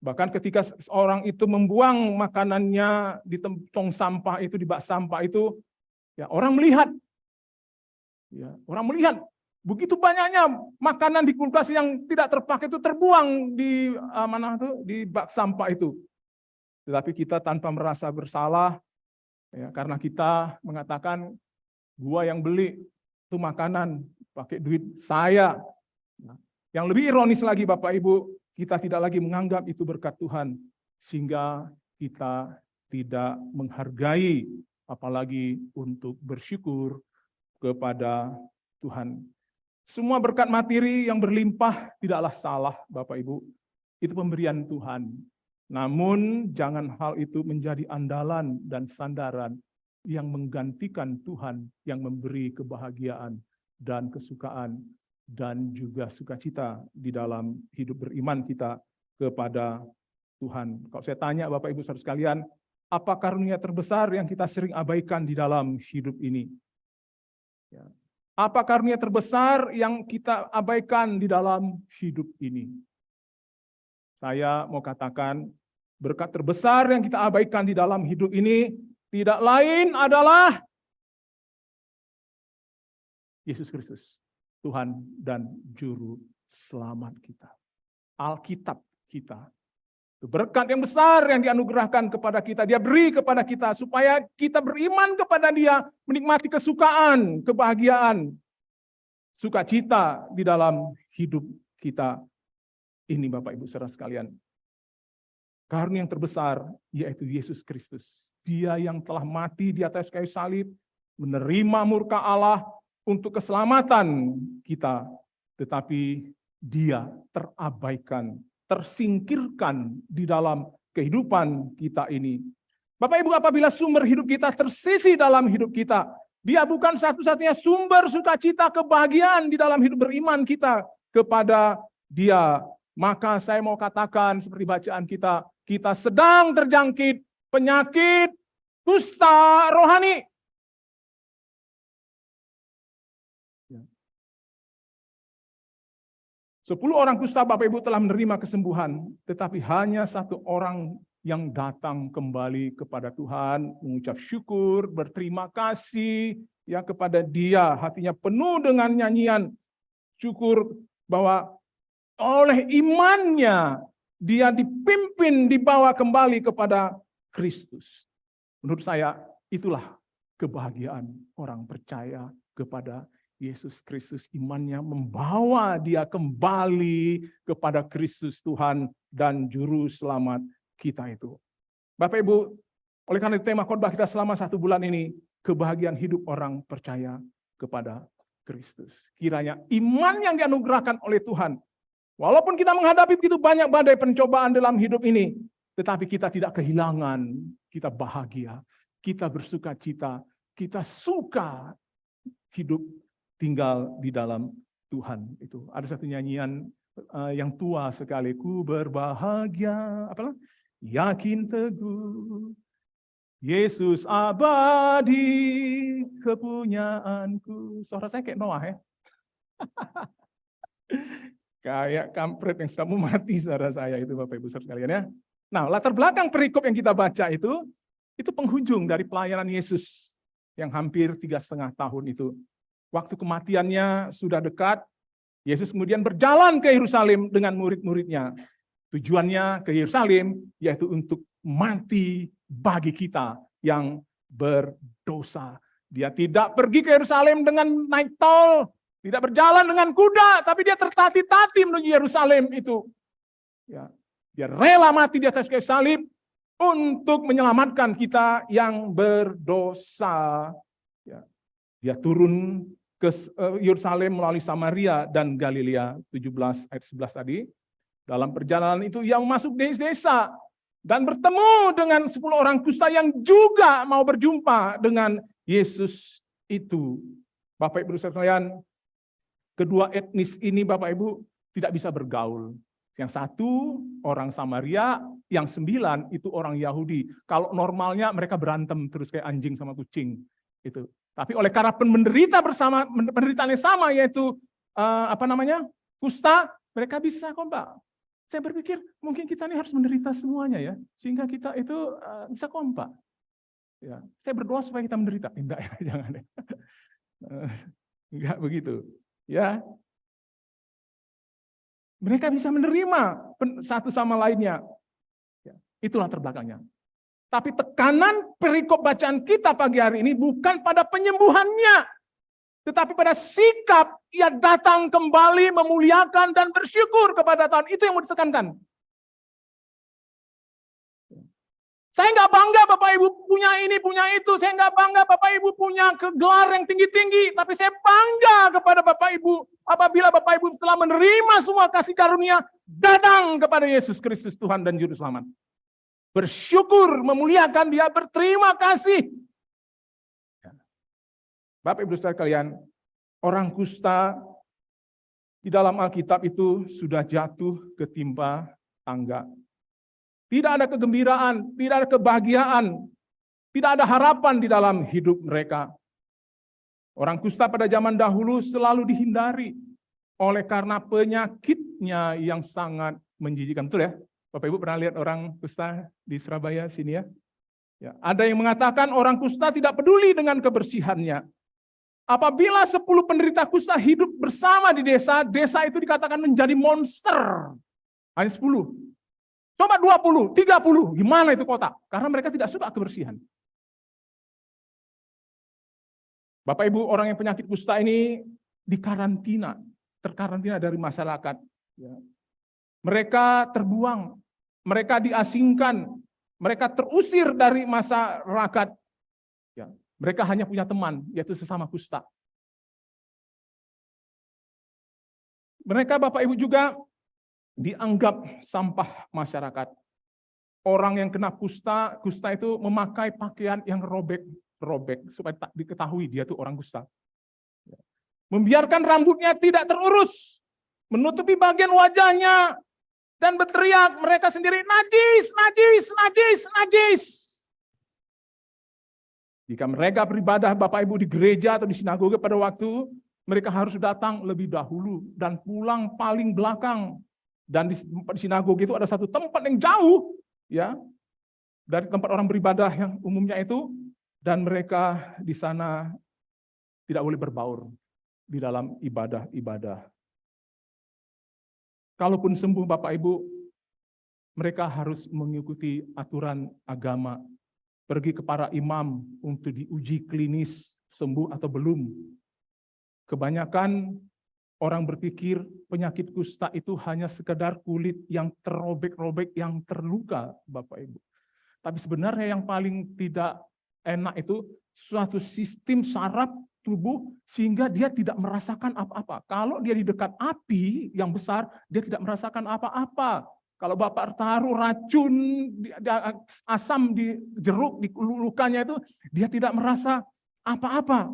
[SPEAKER 3] Bahkan ketika seorang itu membuang makanannya di tong sampah itu, di bak sampah itu, ya orang melihat. Ya, orang melihat begitu banyaknya makanan di kulkas yang tidak terpakai itu terbuang di di bak sampah itu. Tetapi kita tanpa merasa bersalah, ya, karena kita mengatakan, gua yang beli itu makanan pakai duit saya. Nah, yang lebih ironis lagi Bapak Ibu, kita tidak lagi menganggap itu berkat Tuhan, sehingga kita tidak menghargai, apalagi untuk bersyukur kepada Tuhan. Semua berkat materi yang berlimpah tidaklah salah Bapak Ibu, itu pemberian Tuhan. Namun jangan hal itu menjadi andalan dan sandaran yang menggantikan Tuhan yang memberi kebahagiaan dan kesukaan dan juga sukacita di dalam hidup beriman kita kepada Tuhan. Kalau saya tanya Bapak Ibu Saudara sekalian, apa karunia terbesar yang kita sering abaikan di dalam hidup ini? Ya. Apa karunia terbesar yang kita abaikan di dalam hidup ini? Saya mau katakan, berkat terbesar yang kita abaikan di dalam hidup ini tidak lain adalah Yesus Kristus, Tuhan dan Juru Selamat kita. Alkitab kita. Berkat yang besar yang dianugerahkan kepada kita, Dia beri kepada kita supaya kita beriman kepada Dia, menikmati kesukaan, kebahagiaan, sukacita di dalam hidup kita ini Bapak Ibu Saudara sekalian. Karunia yang terbesar yaitu Yesus Kristus. Dia yang telah mati di atas kayu salib, menerima murka Allah untuk keselamatan kita, tetapi Dia terabaikan, tersingkirkan di dalam kehidupan kita ini. Bapak Ibu, apabila sumber hidup kita tersisih dalam hidup kita, Dia bukan satu-satunya sumber sukacita kebahagiaan di dalam hidup beriman kita kepada Dia. Maka saya mau katakan seperti bacaan kita sedang terjangkit penyakit kusta rohani. 10 orang kusta Bapak Ibu telah menerima kesembuhan, tetapi hanya 1 orang yang datang kembali kepada Tuhan, mengucap syukur, berterima kasih ya kepada Dia, hatinya penuh dengan nyanyian syukur bahwa oleh imannya dia dipimpin, dibawa kembali kepada Kristus. Menurut saya itulah kebahagiaan orang percaya kepada Yesus Kristus. Imannya membawa dia kembali kepada Kristus Tuhan dan Juru Selamat kita itu. Bapak Ibu, oleh karena tema khotbah kita selama 1 bulan ini, kebahagiaan hidup orang percaya kepada Kristus. Kiranya iman yang dianugerahkan oleh Tuhan, walaupun kita menghadapi begitu banyak badai pencobaan dalam hidup ini, tetapi kita tidak kehilangan, kita bahagia, kita bersuka cita, kita suka hidup tinggal di dalam Tuhan itu. Ada satu nyanyian yang tua sekali, ku berbahagia, apalah? Yakin teguh, Yesus abadi kepunyaanku. Suara saya kayak Noah ya. Kayak kampret yang sudah mau mati saudara saya itu Bapak Ibu saudara sekalian ya. Nah, latar belakang perikop yang kita baca itu penghujung dari pelayanan Yesus yang hampir 3,5 tahun itu. Waktu kematiannya sudah dekat, Yesus kemudian berjalan ke Yerusalem dengan murid-muridnya. Tujuannya ke Yerusalem yaitu untuk mati bagi kita yang berdosa. Dia tidak pergi ke Yerusalem dengan naik tol, tidak berjalan dengan kuda, tapi dia tertatih-tatih menuju Yerusalem itu. Ya, dia rela mati di atas kayu salib untuk menyelamatkan kita yang berdosa. Ya, dia turun ke Yerusalem melalui Samaria dan Galilea, 17 ayat 11 tadi. Dalam perjalanan itu ia masuk desa dan bertemu dengan 10 orang kusta yang juga mau berjumpa dengan Yesus itu. Bapak Ibu sekalian, kedua etnis ini Bapak Ibu tidak bisa bergaul. Yang satu orang Samaria, yang 9 itu orang Yahudi. Kalau normalnya mereka berantem terus kayak anjing sama kucing itu. Tapi oleh karena penderitaan yang sama yaitu kusta, mereka bisa kok Mbak Saya berpikir mungkin kita ini harus menderita semuanya ya, sehingga kita itu bisa kompak. Ya, saya berdoa supaya kita menderita. Enggak ya, jangan ya. Enggak begitu. Ya. Mereka bisa menerima satu sama lainnya. Ya, itulah terbelakangnya. Tapi tekanan perikop bacaan kita pagi hari ini bukan pada penyembuhannya, tetapi pada sikap ia datang kembali memuliakan dan bersyukur kepada Tuhan. Itu yang mau ditekankan. Saya nggak bangga Bapak Ibu punya ini, punya itu. Saya nggak bangga Bapak Ibu punya gelar yang tinggi-tinggi. Tapi saya bangga kepada Bapak Ibu apabila Bapak Ibu setelah menerima semua kasih karunia, datang kepada Yesus Kristus Tuhan dan Juru Selamat. Bersyukur, memuliakan Dia, berterima kasih. Bapak Ibu saudara kalian, orang kusta di dalam Alkitab itu sudah jatuh ketimpa tangga. Tidak ada kegembiraan, tidak ada kebahagiaan, tidak ada harapan di dalam hidup mereka. Orang kusta pada zaman dahulu selalu dihindari oleh karena penyakitnya yang sangat menjijikkan. Betul ya? Bapak Ibu pernah lihat orang kusta di Surabaya sini ya? Ya, ada yang mengatakan orang kusta tidak peduli dengan kebersihannya. Apabila 10 penderita kusta hidup bersama di desa, desa itu dikatakan menjadi monster. Hanya 10. Coba 20, 30, gimana itu kota? Karena mereka tidak suka kebersihan. Bapak Ibu, orang yang penyakit kusta ini dikarantina, terkarantina dari masyarakat. Ya. Mereka terbuang, mereka diasingkan, mereka terusir dari masyarakat. Ya. Mereka hanya punya teman, yaitu sesama kusta. Mereka Bapak Ibu juga dianggap sampah masyarakat. Orang yang kena kusta itu memakai pakaian yang robek supaya tak diketahui dia tuh orang kusta. Membiarkan rambutnya tidak terurus, menutupi bagian wajahnya, dan berteriak mereka sendiri, najis, najis, najis, najis. Jika mereka beribadah Bapak Ibu di gereja atau di sinagoga pada waktu, mereka harus datang lebih dahulu dan pulang paling belakang. Dan di sinagoga itu ada satu tempat yang jauh ya dari tempat orang beribadah yang umumnya itu, dan mereka di sana tidak boleh berbaur di dalam ibadah-ibadah. Kalaupun sembuh Bapak Ibu, mereka harus mengikuti aturan agama, pergi ke para imam untuk diuji klinis sembuh atau belum. Kebanyakan orang berpikir penyakit kusta itu hanya sekedar kulit yang terrobek-robek, yang terluka, Bapak Ibu. Tapi sebenarnya yang paling tidak enak itu suatu sistem saraf tubuh sehingga dia tidak merasakan apa-apa. Kalau dia di dekat api yang besar, dia tidak merasakan apa-apa. Kalau Bapak taruh racun, asam di jeruk, di lukanya itu, dia tidak merasa apa-apa.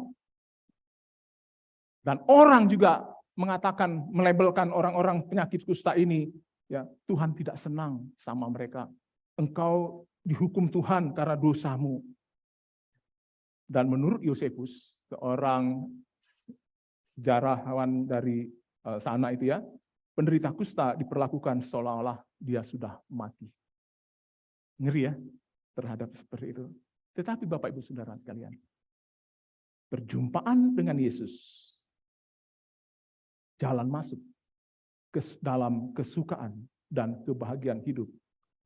[SPEAKER 3] Dan orang juga mengatakan, melabelkan orang-orang penyakit kusta ini, ya Tuhan tidak senang sama mereka. Engkau dihukum Tuhan karena dosamu. Dan menurut Yosefus, seorang sejarawan dari sana itu ya, penderita kusta diperlakukan seolah-olah dia sudah mati. Ngeri ya terhadap seperti itu. Tetapi Bapak Ibu Saudara sekalian, perjumpaan dengan Yesus jalan masuk ke dalam kesukaan dan kebahagiaan hidup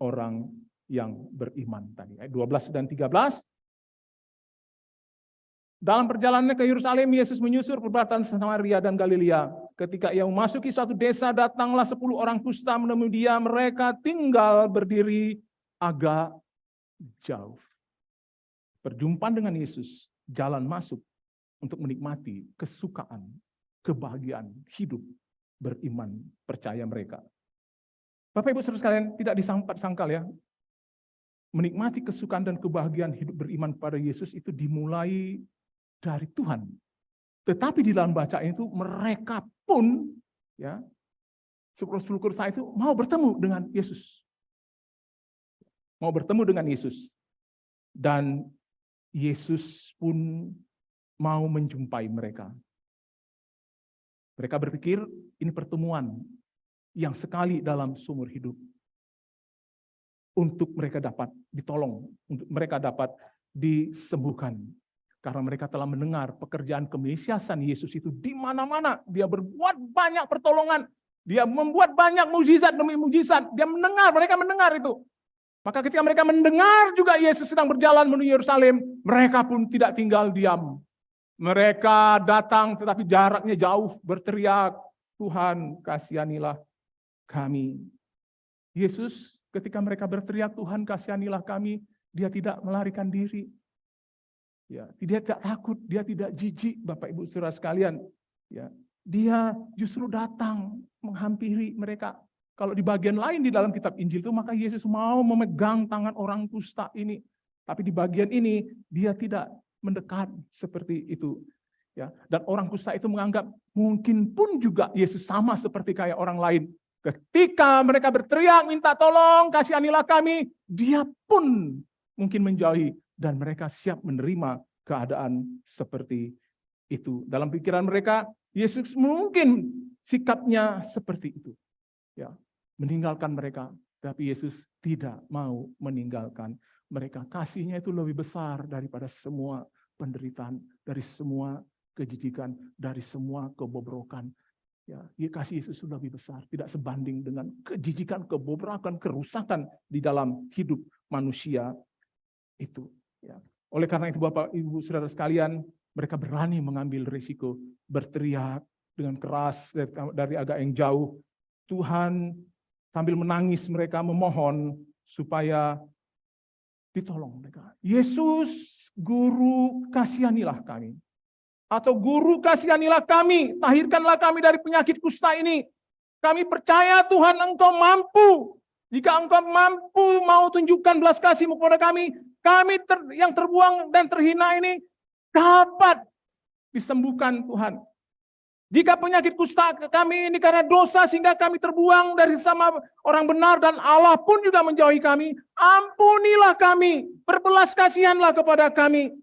[SPEAKER 3] orang yang beriman tadi. Ayat 12 dan 13. Dalam perjalanannya ke Yerusalem, Yesus menyusur perbatasan Samaria dan Galilea. Ketika ia memasuki suatu desa, datanglah 10 orang kusta menemui dia. Mereka tinggal berdiri agak jauh. Perjumpaan dengan Yesus, jalan masuk untuk menikmati kesukaan, kebahagiaan hidup beriman percaya mereka. Bapak Ibu Saudara sekalian, tidak disangkal ya, menikmati kesukaan dan kebahagiaan hidup beriman pada Yesus itu dimulai dari Tuhan. Tetapi di dalam bacaan itu mereka pun ya, 10 kusta itu mau bertemu dengan Yesus. Mau bertemu dengan Yesus. Dan Yesus pun mau menjumpai mereka. Mereka berpikir ini pertemuan yang sekali dalam seumur hidup. Untuk mereka dapat ditolong, untuk mereka dapat disembuhkan. Karena mereka telah mendengar pekerjaan kemesiasan Yesus itu di mana-mana. Dia berbuat banyak pertolongan. Dia membuat banyak mujizat demi mujizat. Dia mendengar, mereka mendengar itu. Maka ketika mereka mendengar juga Yesus sedang berjalan menuju Yerusalem, mereka pun tidak tinggal diam. Mereka datang tetapi jaraknya jauh, berteriak, Tuhan kasihanilah kami. Yesus ketika mereka berteriak, Tuhan kasihanilah kami, dia tidak melarikan diri. Ya, dia tidak takut, dia tidak jijik, Bapak Ibu Saudara sekalian. Ya, dia justru datang menghampiri mereka. Kalau di bagian lain di dalam kitab Injil itu, maka Yesus mau memegang tangan orang kusta ini. Tapi di bagian ini, dia tidak mendekat seperti itu. Ya, dan orang kusta itu menganggap mungkin pun juga Yesus sama seperti kayak orang lain. Ketika mereka berteriak, minta tolong, kasihanilah kami, dia pun mungkin menjauhi. Dan mereka siap menerima keadaan seperti itu. Dalam pikiran mereka, Yesus mungkin sikapnya seperti itu. Ya, meninggalkan mereka. Tapi Yesus tidak mau meninggalkan mereka. Kasihnya itu lebih besar daripada semua penderitaan, dari semua kejijikan, dari semua kebobrokan. Ya, kasih Yesus sudah lebih besar, tidak sebanding dengan kejijikan, kebobrokan, kerusakan di dalam hidup manusia itu. Ya. Oleh karena itu Bapak Ibu Saudara sekalian, mereka berani mengambil risiko, berteriak dengan keras dari agak yang jauh. Tuhan sambil menangis mereka memohon supaya ditolong mereka. Yesus, Guru, kasihanilah kami. Atau Guru, kasihanilah kami, tahirkanlah kami dari penyakit kusta ini. Kami percaya Tuhan Engkau mampu. Jika Engkau mampu mau tunjukkan belas kasih-Mu kepada kami yang terbuang dan terhina ini dapat disembuhkan Tuhan. Jika penyakit kusta kami ini karena dosa sehingga kami terbuang dari sama orang benar dan Allah pun juga menjauhi kami, ampunilah kami, berbelas kasihanlah kepada kami.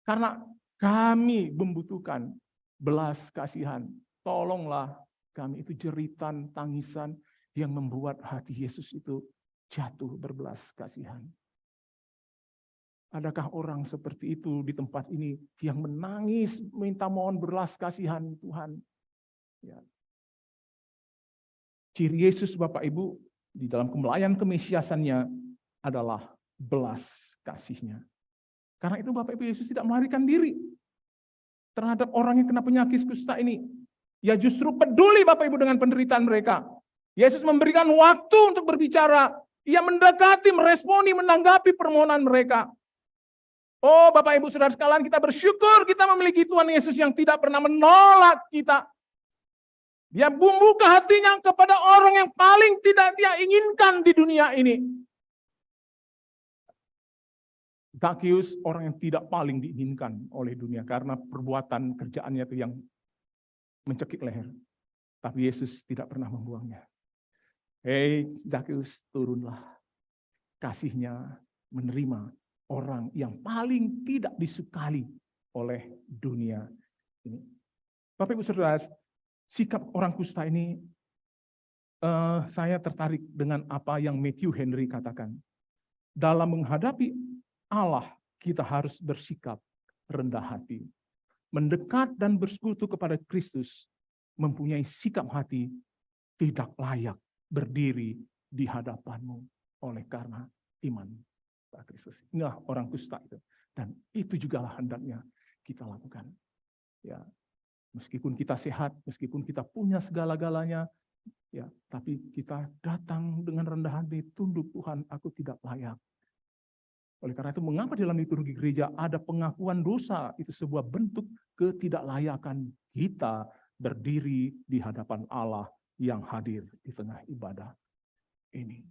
[SPEAKER 3] Karena kami membutuhkan belas kasihan. Tolonglah kami. Itu jeritan, tangisan yang membuat hati Yesus itu jatuh berbelas kasihan. Adakah orang seperti itu di tempat ini yang menangis, minta mohon belas kasihan Tuhan? Ya. Ciri Yesus Bapak Ibu di dalam pelayanan kemesiasannya adalah belas kasihnya. Karena itu Bapak Ibu, Yesus tidak melarikan diri terhadap orang yang kena penyakit kusta ini. Ya justru peduli Bapak Ibu dengan penderitaan mereka. Yesus memberikan waktu untuk berbicara. Ia mendekati, meresponi, menanggapi permohonan mereka. Oh Bapak Ibu Saudara sekalian, kita bersyukur kita memiliki Tuhan Yesus yang tidak pernah menolak kita. Dia membuka hatinya kepada orang yang paling tidak dia inginkan di dunia ini. Zakheus orang yang tidak paling diinginkan oleh dunia karena perbuatan kerjaannya itu yang mencekik leher. Tapi Yesus tidak pernah membuangnya. Hei Zakheus, turunlah. Kasihnya menerima orang yang paling tidak disukai oleh dunia ini. Bapak Ibu Saudara, sikap orang kusta ini saya tertarik dengan apa yang Matthew Henry katakan. Dalam menghadapi Allah, kita harus bersikap rendah hati. Mendekat dan bersekutu kepada Kristus, mempunyai sikap hati tidak layak berdiri di hadapan-Mu oleh karena iman pada Kristus. Inilah orang kusta itu. Dan itu juga hendaknya kita lakukan. Ya, meskipun kita sehat, meskipun kita punya segala-galanya, ya, tapi kita datang dengan rendah hati, tunduk Tuhan, aku tidak layak. Oleh karena itu, mengapa dalam liturgi gereja ada pengakuan dosa? Itu sebuah bentuk ketidaklayakan kita berdiri di hadapan Allah yang hadir di tengah ibadah ini.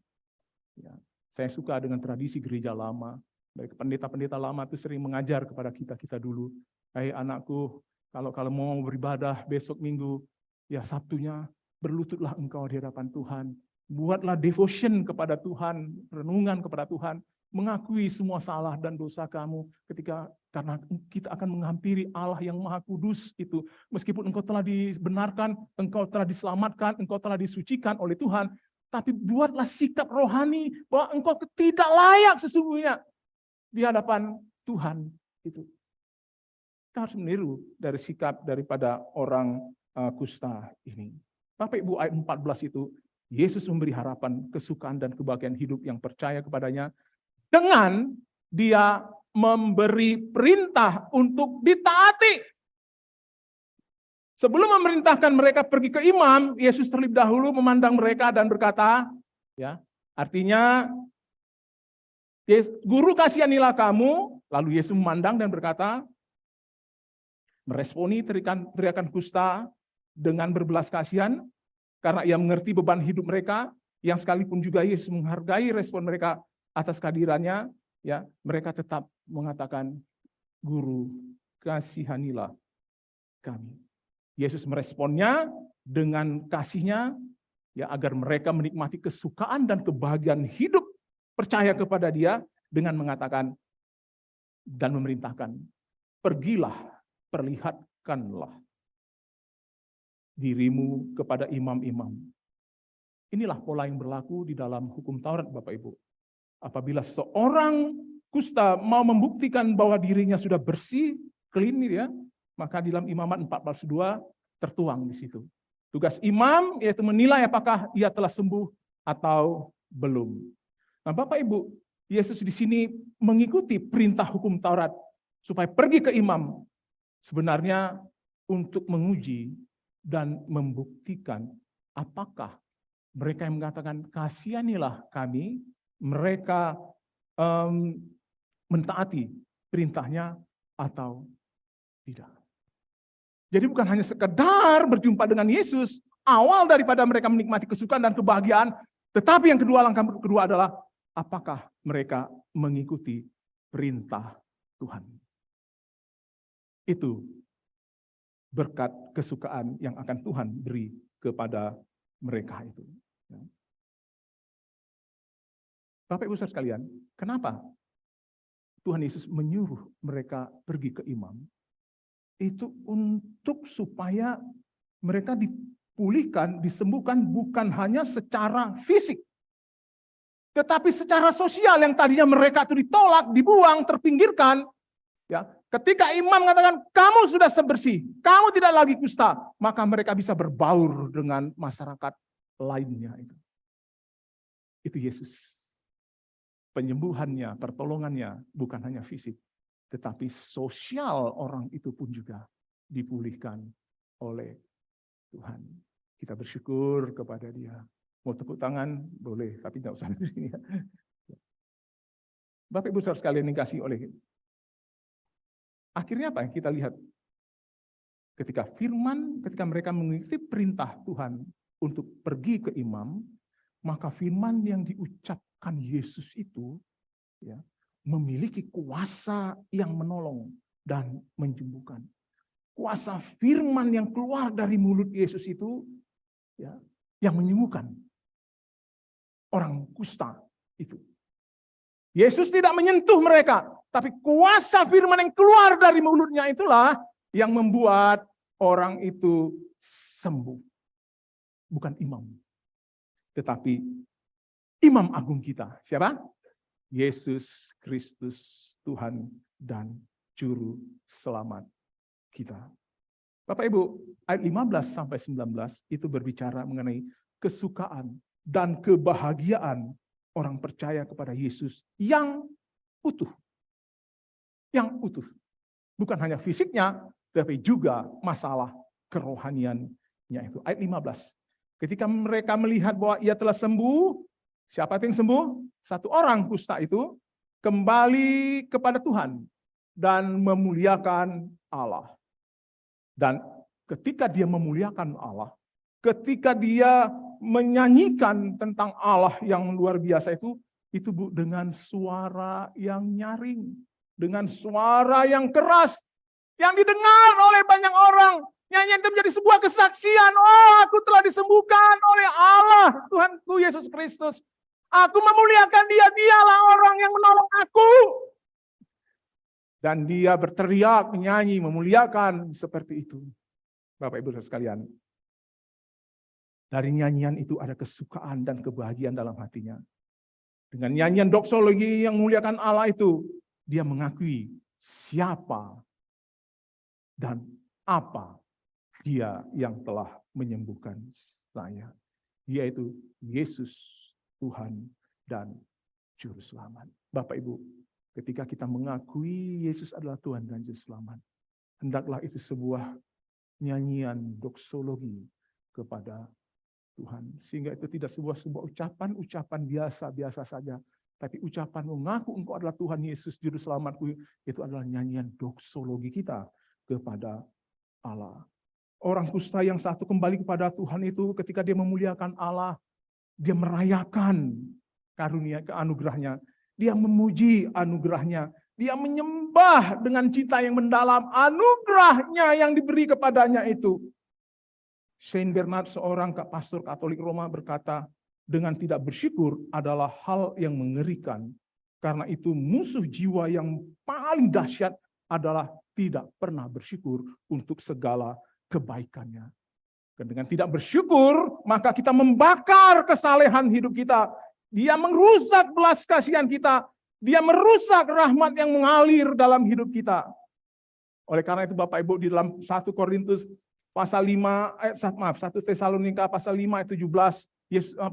[SPEAKER 3] Ya, saya suka dengan tradisi gereja lama. Baik pendeta-pendeta lama itu sering mengajar kepada kita dulu. Hai anakku, kalau mau beribadah besok minggu, ya Sabtunya berlututlah engkau di hadapan Tuhan. Buatlah devotion kepada Tuhan, renungan kepada Tuhan. Mengakui semua salah dan dosa kamu. Ketika Karena kita akan menghampiri Allah yang Maha Kudus itu. Meskipun engkau telah dibenarkan, engkau telah diselamatkan, engkau telah disucikan oleh Tuhan, tapi buatlah sikap rohani bahwa engkau tidak layak sesungguhnya di hadapan Tuhan itu. Kita harus meniru dari sikap daripada orang kusta ini. Bapak Ibu, ayat 14 itu, Yesus memberi harapan, kesukaan dan kebahagiaan hidup yang percaya kepadanya dengan dia memberi perintah untuk ditaati. Sebelum memerintahkan mereka pergi ke imam, Yesus terlebih dahulu memandang mereka dan berkata, ya, artinya, Guru kasihanilah kamu, lalu Yesus memandang dan berkata, meresponi teriakan kusta dengan berbelas kasihan, karena ia mengerti beban hidup mereka, yang sekalipun juga Yesus menghargai respon mereka atas kehadirannya, ya, mereka tetap mengatakan, Guru, kasihanilah kami. Yesus meresponnya dengan kasihnya, ya, agar mereka menikmati kesukaan dan kebahagiaan hidup percaya kepada Dia dengan mengatakan dan memerintahkan, pergilah, perlihatkanlah dirimu kepada imam-imam. Inilah pola yang berlaku di dalam hukum Taurat, Bapak Ibu. Apabila seorang kusta mau membuktikan bahwa dirinya sudah bersih, clean, ya, maka di dalam Imamat 14:2 tertuang di situ. Tugas imam yaitu menilai apakah ia telah sembuh atau belum. Nah, Bapak Ibu, Yesus di sini mengikuti perintah hukum Taurat supaya pergi ke imam, sebenarnya untuk menguji dan membuktikan apakah mereka yang mengatakan kasihanilah kami, mereka mentaati perintahnya atau tidak. Jadi bukan hanya sekedar berjumpa dengan Yesus, awal daripada mereka menikmati kesukaan dan kebahagiaan, tetapi yang kedua, langkah kedua adalah apakah mereka mengikuti perintah Tuhan. Itu berkat kesukaan yang akan Tuhan beri kepada mereka itu. Bapak Ibu saudara sekalian, kenapa Tuhan Yesus menyuruh mereka pergi ke imam? Itu untuk supaya mereka dipulihkan, disembuhkan bukan hanya secara fisik, tetapi secara sosial yang tadinya mereka itu ditolak, dibuang, terpinggirkan. Ya, ketika imam mengatakan kamu sudah sebersih, kamu tidak lagi kusta, maka mereka bisa berbaur dengan masyarakat lainnya itu. Itu Yesus. Penyembuhannya, pertolongannya bukan hanya fisik, tetapi sosial orang itu pun juga dipulihkan oleh Tuhan. Kita bersyukur kepada Dia. Mau tepuk tangan? Boleh, tapi tidak usah di sini. Bapak Ibu saudara sekalian yang dikasihi oleh kita. Akhirnya apa yang kita lihat? Ketika mereka mengikuti perintah Tuhan untuk pergi ke imam, maka firman yang diucapkan Yesus itu, ya, memiliki kuasa yang menolong dan menyembuhkan. Kuasa firman yang keluar dari mulut Yesus itu, ya, yang menyembuhkan orang kusta itu. Yesus tidak menyentuh mereka, tapi kuasa firman yang keluar dari mulutnya itulah yang membuat orang itu sembuh. Bukan imam, tetapi imam agung kita. Siapa? Yesus Kristus, Tuhan dan Juru Selamat kita. Bapak Ibu, ayat 15-19 itu berbicara mengenai kesukaan dan kebahagiaan orang percaya kepada Yesus yang utuh. Yang utuh. Bukan hanya fisiknya, tapi juga masalah kerohaniannya itu. Ayat 15. Ketika mereka melihat bahwa ia telah sembuh, siapa yang sembuh? Satu orang kusta itu kembali kepada Tuhan dan memuliakan Allah. Dan ketika dia memuliakan Allah, ketika dia menyanyikan tentang Allah yang luar biasa itu dengan suara yang nyaring, dengan suara yang keras, yang didengar oleh banyak orang. Nyanyian itu menjadi sebuah kesaksian. Oh, aku telah disembuhkan oleh Allah, Tuhanku Yesus Kristus. Aku memuliakan Dia, Dialah orang yang menolong aku. Dan dia berteriak, menyanyi, memuliakan seperti itu. Bapak Ibu Saudara sekalian. Dari nyanyian itu ada kesukaan dan kebahagiaan dalam hatinya. Dengan nyanyian doksologi yang memuliakan Allah itu, dia mengakui siapa dan apa dia yang telah menyembuhkan saya. Yaitu Yesus, Tuhan dan Juru Selamat. Bapak Ibu, ketika kita mengakui Yesus adalah Tuhan dan Juru Selamat, hendaklah itu sebuah nyanyian doksologi kepada Tuhan. Sehingga itu tidak sebuah ucapan biasa-biasa saja. Tapi ucapan mengaku engkau adalah Tuhan Yesus, Juru Selamatku, itu adalah nyanyian doksologi kita kepada Allah. Orang kusta yang satu kembali kepada Tuhan itu ketika dia memuliakan Allah, dia merayakan karunia anugerahnya, dia memuji anugerahnya, dia menyembah dengan cinta yang mendalam anugerahnya yang diberi kepadanya itu. Saint Bernard, seorang pastor Katolik Roma, berkata, dengan tidak bersyukur adalah hal yang mengerikan. Karena itu musuh jiwa yang paling dahsyat adalah tidak pernah bersyukur untuk segala kebaikannya. Dan dengan tidak bersyukur, maka kita membakar kesalehan hidup kita. Dia merusak belas kasihan kita. Dia merusak rahmat yang mengalir dalam hidup kita. Oleh karena itu Bapak Ibu, di dalam 1 Korintus pasal 1 Tesalonika pasal 5 ayat 17,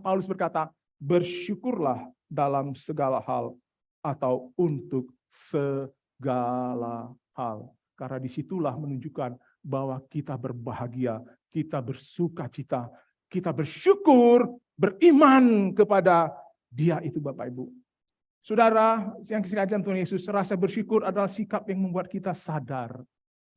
[SPEAKER 3] Paulus berkata, bersyukurlah dalam segala hal atau untuk segala hal. Karena disitulah menunjukkan bahwa kita berbahagia, kita bersuka cita, kita bersyukur, beriman kepada Dia itu Bapak Ibu. Saudara yang dikasihi Tuhan Yesus, rasa bersyukur adalah sikap yang membuat kita sadar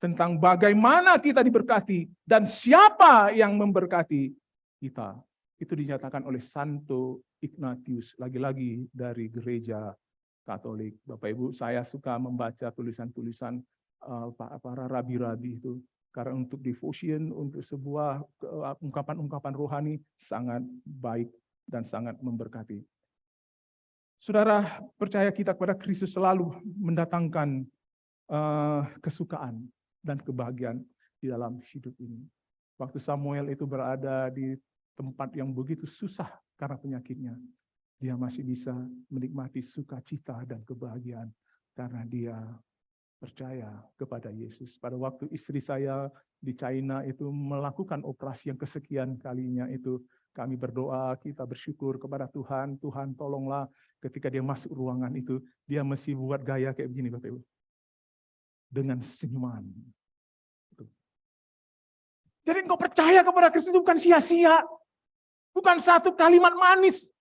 [SPEAKER 3] tentang bagaimana kita diberkati dan siapa yang memberkati kita. Itu dinyatakan oleh Santo Ignatius, lagi-lagi dari gereja Katolik. Bapak Ibu, saya suka membaca tulisan-tulisan para rabi-rabi itu, karena untuk devotion, untuk sebuah ungkapan-ungkapan rohani sangat baik dan sangat memberkati. Saudara, percaya kita kepada Kristus selalu mendatangkan kesukaan dan kebahagiaan di dalam hidup ini. Waktu Samuel itu berada di tempat yang begitu susah karena penyakitnya, dia masih bisa menikmati sukacita dan kebahagiaan karena dia percaya kepada Yesus. Pada waktu istri saya di China itu melakukan operasi yang kesekian kalinya itu, kami berdoa, kita bersyukur kepada Tuhan, Tuhan tolonglah. Ketika dia masuk ruangan itu, dia mesti buat gaya kayak begini Bapak Ibu. Dengan senyuman. Jadi engkau percaya kepada Kristus itu bukan sia-sia. Bukan satu kalimat manis.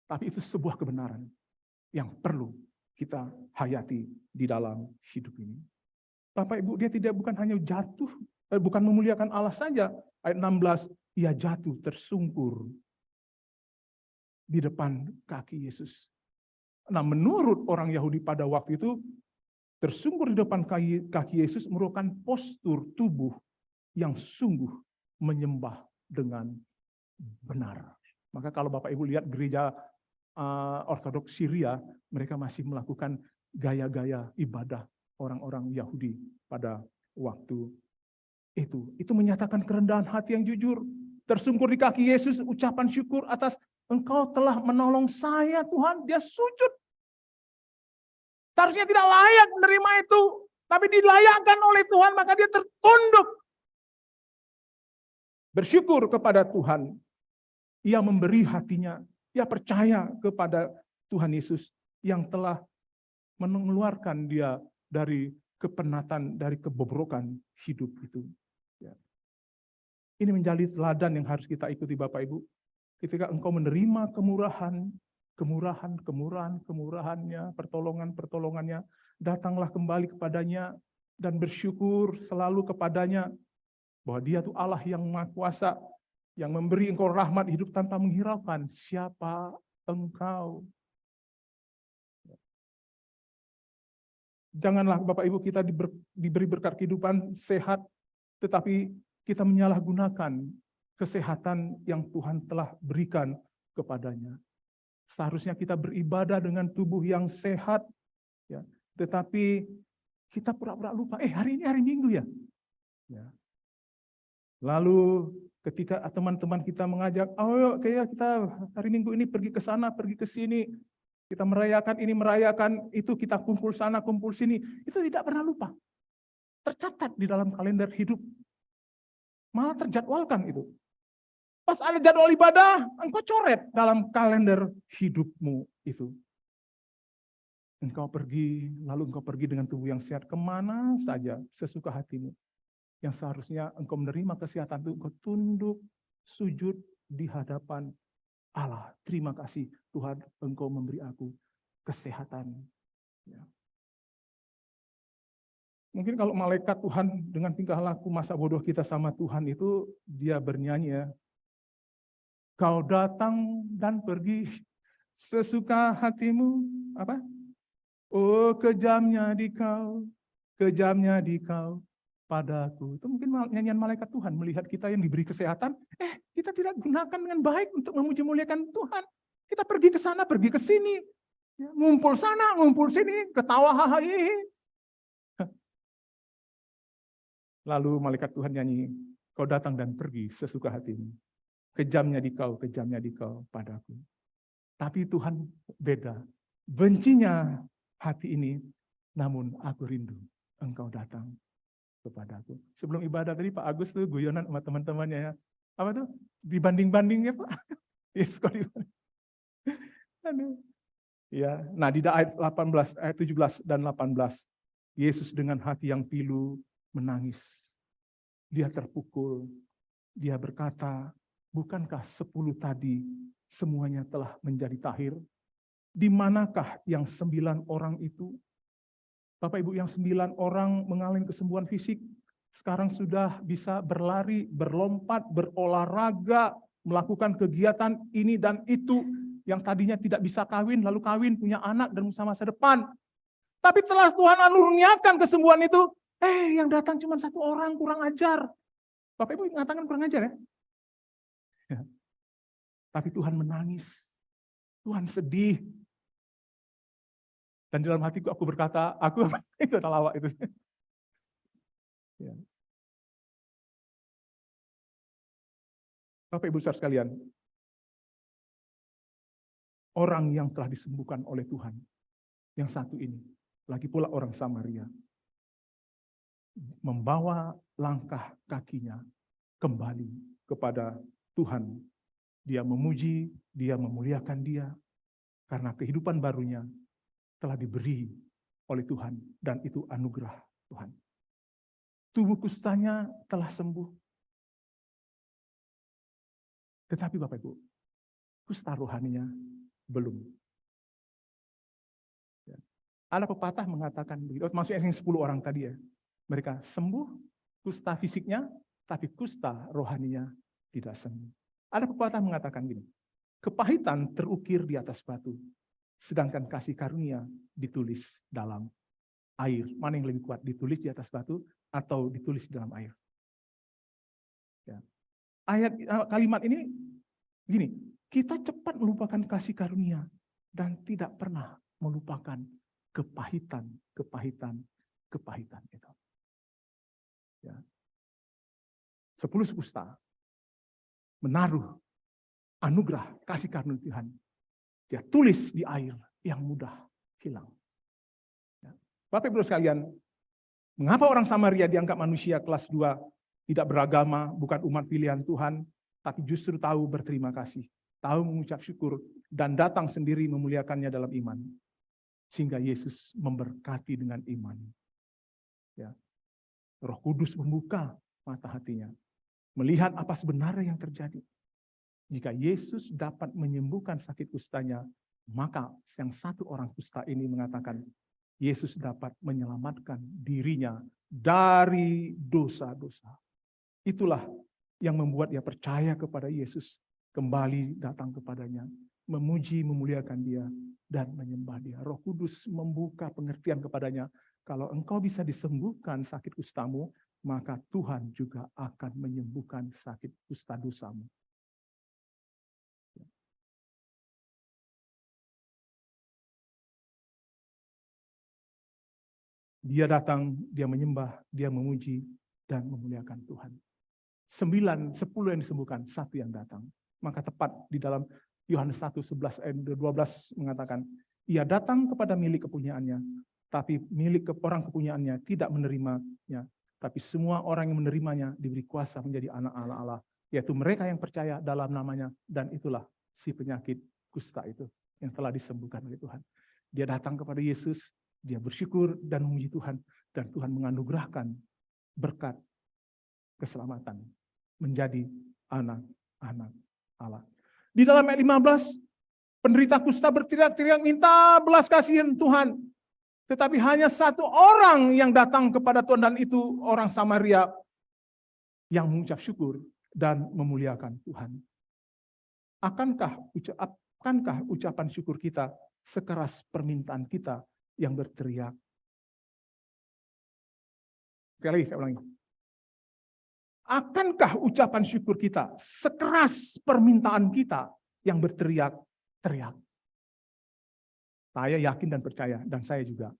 [SPEAKER 3] Tapi itu sebuah kebenaran yang perlu kita hayati di dalam hidup ini. Bapak Ibu, dia bukan hanya jatuh, bukan memuliakan Allah saja. Ayat 16, ia jatuh tersungkur di depan kaki Yesus. Nah, menurut orang Yahudi pada waktu itu, tersungkur di depan kaki Yesus merupakan postur tubuh yang sungguh menyembah dengan benar. Maka kalau Bapak Ibu lihat gereja Ortodoks Syria, mereka masih melakukan gaya-gaya ibadah orang-orang Yahudi pada waktu itu. Itu menyatakan kerendahan hati yang jujur. Tersungkur di kaki Yesus, ucapan syukur atas Engkau telah menolong saya Tuhan. Dia sujud. Seharusnya tidak layak menerima itu, tapi dilayakkan oleh Tuhan, maka dia tertunduk. Bersyukur kepada Tuhan. Ia memberi hatinya, ia percaya kepada Tuhan Yesus yang telah mengeluarkan dia dari kepenatan, dari kebobrokan hidup itu. Ini menjadi teladan yang harus kita ikuti Bapak Ibu. Ketika engkau menerima kemurahannya, pertolongannya, datanglah kembali kepadanya dan bersyukur selalu kepadanya bahwa Dia itu Allah yang Maha Kuasa, yang memberi engkau rahmat hidup tanpa menghiraukan siapa engkau. Janganlah Bapak Ibu kita diberi berkat kehidupan sehat, tetapi kita menyalahgunakan kesehatan yang Tuhan telah berikan kepadanya. Seharusnya kita beribadah dengan tubuh yang sehat, ya, Tetapi kita pura-pura lupa, hari ini hari Minggu ya. Ya. Lalu ketika teman-teman kita mengajak, ayo kayak kita hari Minggu ini pergi ke sana, pergi ke sini, kita merayakan ini, merayakan itu, kita kumpul sana, kumpul sini, itu tidak pernah lupa. Tercatat di dalam kalender hidup. Malah terjadwalkan itu. Pas ada jadwal ibadah, engkau coret dalam kalender hidupmu itu. Engkau pergi, lalu engkau pergi dengan tubuh yang sehat kemana saja sesuka hatimu. Yang seharusnya engkau menerima kesehatan itu, engkau tunduk, sujud di hadapan Allah. Terima kasih Tuhan, engkau memberi aku kesehatan. Ya. Mungkin kalau malaikat Tuhan dengan tingkah laku masa bodoh kita sama Tuhan itu, dia bernyanyi ya, kau datang dan pergi sesuka hatimu, apa? Oh kejamnya di kau padaku. Itu mungkin nyanyian malaikat Tuhan melihat kita yang diberi kesehatan, kita tidak gunakan dengan baik untuk memuji muliakan Tuhan. Kita pergi ke sana, pergi ke sini, ya, ngumpul sana, ngumpul sini, ketawa hahaha. Lalu malaikat Tuhan nyanyi, kau datang dan pergi sesuka hatimu. Kejamnya di kau padaku. Tapi Tuhan beda. Bencinya hati ini, namun aku rindu engkau datang kepadaku. Sebelum ibadah tadi Pak Agus tuh guyonan sama teman-temannya ya. Apa tuh? Dibanding-bandingnya Pak. Yes, kok dibanding. Aduh. Ya, nah di ayat 18, ayat 17 dan 18, Yesus dengan hati yang pilu menangis. Dia terpukul. Dia berkata, bukankah 10 tadi semuanya telah menjadi tahir? Di manakah yang 9 orang itu? Bapak Ibu, yang 9 orang mengalami kesembuhan fisik, sekarang sudah bisa berlari, berlompat, berolahraga, melakukan kegiatan ini dan itu, yang tadinya tidak bisa kawin, lalu kawin, punya anak, dan masa depan. Tapi telah Tuhan anurniakan kesembuhan itu, yang datang cuma 1 orang, kurang ajar. Bapak Ibu mengatakan kurang ajar ya? Tapi Tuhan menangis, Tuhan sedih. Dan di dalam hatiku aku berkata, aku itu adalah lawak itu. Ya. Bapak Ibu saudara sekalian, orang yang telah disembuhkan oleh Tuhan, yang satu ini, lagi pula orang Samaria, membawa langkah kakinya kembali kepada Tuhan. Dia memuji, dia memuliakan dia, karena kehidupan barunya telah diberi oleh Tuhan, dan itu anugerah Tuhan. Tubuh kustanya telah sembuh. Tetapi Bapak Ibu, kusta rohaninya belum. Ya. Ada pepatah mengatakan begitu, maksudnya yang 10 orang tadi ya, mereka sembuh kusta fisiknya, tapi kusta rohaninya tidak sembuh. Ada pepatah mengatakan gini, kepahitan terukir di atas batu, sedangkan kasih karunia ditulis dalam air. Mana yang lebih kuat, ditulis di atas batu atau ditulis di dalam air? Ya. Kalimat ini gini, kita cepat melupakan kasih karunia dan tidak pernah melupakan kepahitan itu. Ya. 10 kusta menaruh anugerah kasih karunia Tuhan. Dia tulis di air yang mudah hilang. Ya. Bapak Ibu sekalian, mengapa orang Samaria dianggap manusia kelas 2, tidak beragama, bukan umat pilihan Tuhan, tapi justru tahu berterima kasih, tahu mengucap syukur, dan datang sendiri memuliakannya dalam iman. Sehingga Yesus memberkati dengan iman. Ya. Roh Kudus membuka mata hatinya, melihat apa sebenarnya yang terjadi. Jika Yesus dapat menyembuhkan sakit kustanya, maka yang 1 orang kusta ini mengatakan, Yesus dapat menyelamatkan dirinya dari dosa-dosa. Itulah yang membuat dia percaya kepada Yesus, kembali datang kepadanya, memuji, memuliakan dia, dan menyembah dia. Roh Kudus membuka pengertian kepadanya, kalau engkau bisa disembuhkan sakit kustamu, maka Tuhan juga akan menyembuhkan sakit kusta dosamu. Dia datang, dia menyembah, dia memuji, dan memuliakan Tuhan. 9, 10 yang disembuhkan, 1 yang datang. Maka tepat di dalam Yohanes 1, 11, 12 mengatakan, ia datang kepada milik kepunyaannya, tapi milik orang kepunyaannya tidak menerimanya. Tapi semua orang yang menerimanya diberi kuasa menjadi anak-anak Allah, yaitu mereka yang percaya dalam namanya. Dan itulah si penyakit kusta itu yang telah disembuhkan oleh Tuhan. Dia datang kepada Yesus, dia bersyukur dan memuji Tuhan, dan Tuhan menganugerahkan berkat keselamatan menjadi anak-anak Allah. Di dalam ayat 15, penderita kusta berteriak-teriak minta belas kasihan Tuhan. Tetapi hanya 1 orang yang datang kepada Tuhan, dan itu orang Samaria yang mengucap syukur dan memuliakan Tuhan. Akankah ucapan syukur kita sekeras permintaan kita yang berteriak? Sekali lagi saya ulangi. Akankah ucapan syukur kita sekeras permintaan kita yang berteriak-teriak? Saya yakin dan percaya, dan saya juga.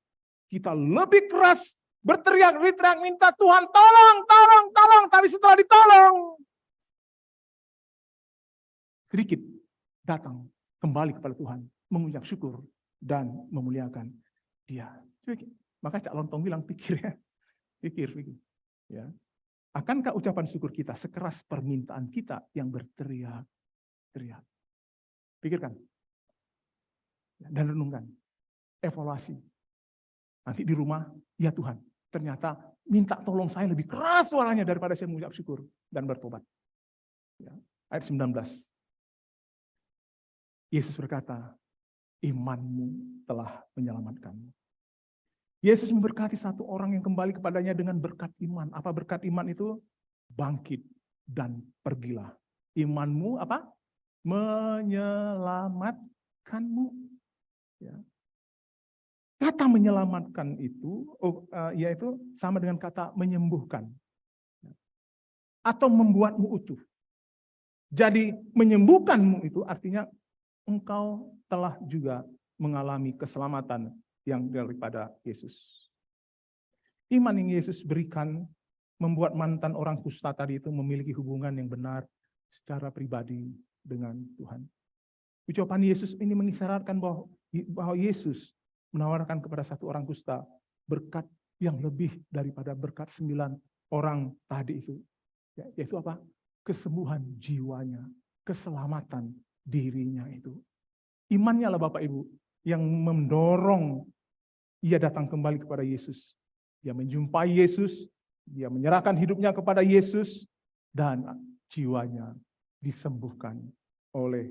[SPEAKER 3] Kita lebih keras berteriak-teriak minta Tuhan tolong, tolong, tolong. Tapi setelah ditolong, sedikit datang kembali kepada Tuhan, mengucap syukur dan memuliakan Dia. Maka Cak Lontong bilang pikir ya, pikir. Ya. Akankah ucapan syukur kita sekeras permintaan kita yang berteriak-teriak? Pikirkan. Dan renungkan. Evaluasi. Nanti di rumah, ya Tuhan, ternyata minta tolong saya lebih keras suaranya daripada saya mengucap syukur dan bertobat. Ya. Ayat 19. Yesus berkata, imanmu telah menyelamatkanmu. Yesus memberkati 1 orang yang kembali kepadanya dengan berkat iman. Apa berkat iman itu? Bangkit dan pergilah. Imanmu apa? Menyelamatkanmu. Ya. Kata menyelamatkan itu, yaitu sama dengan kata menyembuhkan. Atau membuatmu utuh. Jadi menyembuhkanmu itu artinya engkau telah juga mengalami keselamatan yang daripada Yesus. Iman yang Yesus berikan membuat mantan orang kusta tadi itu memiliki hubungan yang benar secara pribadi dengan Tuhan. Ucapan Yesus ini mengisyaratkan bahwa Yesus menawarkan kepada 1 orang kusta berkat yang lebih daripada berkat 9 orang tadi itu. Yaitu apa? Kesembuhan jiwanya, keselamatan dirinya itu. Imannya lah Bapak Ibu yang mendorong ia datang kembali kepada Yesus. Dia menjumpai Yesus, dia menyerahkan hidupnya kepada Yesus, dan jiwanya disembuhkan oleh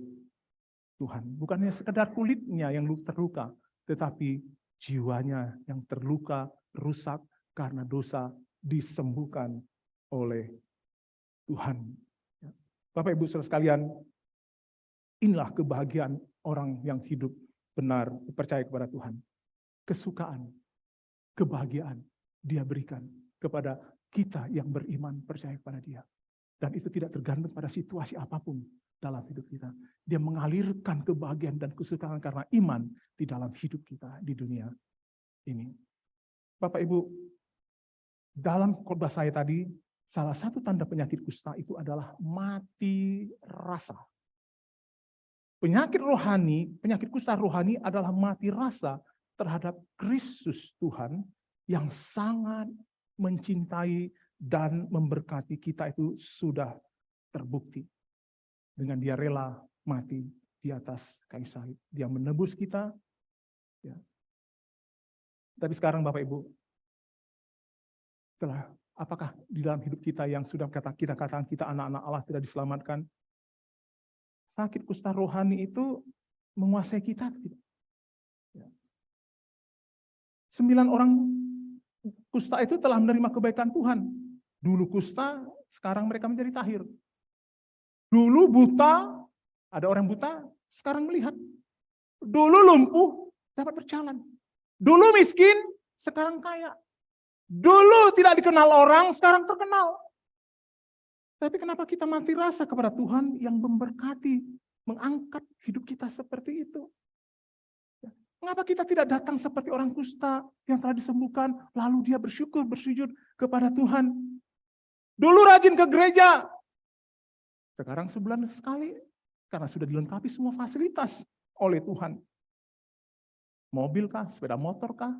[SPEAKER 3] Tuhan. Bukan hanya sekedar kulitnya yang terluka, tetapi jiwanya yang terluka, rusak karena dosa, disembuhkan oleh Tuhan. Bapak Ibu saudara sekalian, inilah kebahagiaan orang yang hidup benar, percaya kepada Tuhan. Kesukaan, kebahagiaan Dia berikan kepada kita yang beriman, percaya kepada Dia. Dan itu tidak tergantung pada situasi apapun dalam hidup kita. Dia mengalirkan kebahagiaan dan kesukaan karena iman di dalam hidup kita di dunia ini. Bapak Ibu, dalam khotbah saya tadi, salah satu tanda penyakit kusta itu adalah mati rasa. Penyakit kusta rohani adalah mati rasa terhadap Kristus Tuhan yang sangat mencintai dan memberkati kita itu sudah terbukti. Dengan Dia rela mati di atas kayu salib. Dia menebus kita. Ya. Tapi sekarang Bapak Ibu, apakah di dalam hidup kita yang sudah kita katakan kita anak-anak Allah tidak diselamatkan? Sakit kusta rohani itu menguasai kita. Ya. 9 orang kusta itu telah menerima kebaikan Tuhan. Dulu kusta, sekarang mereka menjadi tahir. Dulu buta, ada orang buta, sekarang melihat. Dulu lumpuh, dapat berjalan. Dulu miskin, sekarang kaya. Dulu tidak dikenal orang, sekarang terkenal. Tapi kenapa kita mati rasa kepada Tuhan yang memberkati, mengangkat hidup kita seperti itu? Mengapa kita tidak datang seperti orang kusta yang telah disembuhkan, lalu dia bersyukur, bersujud kepada Tuhan. Dulu rajin ke gereja, sekarang sebulan sekali, karena sudah dilengkapi semua fasilitas oleh Tuhan. Mobil kah, sepeda motor kah,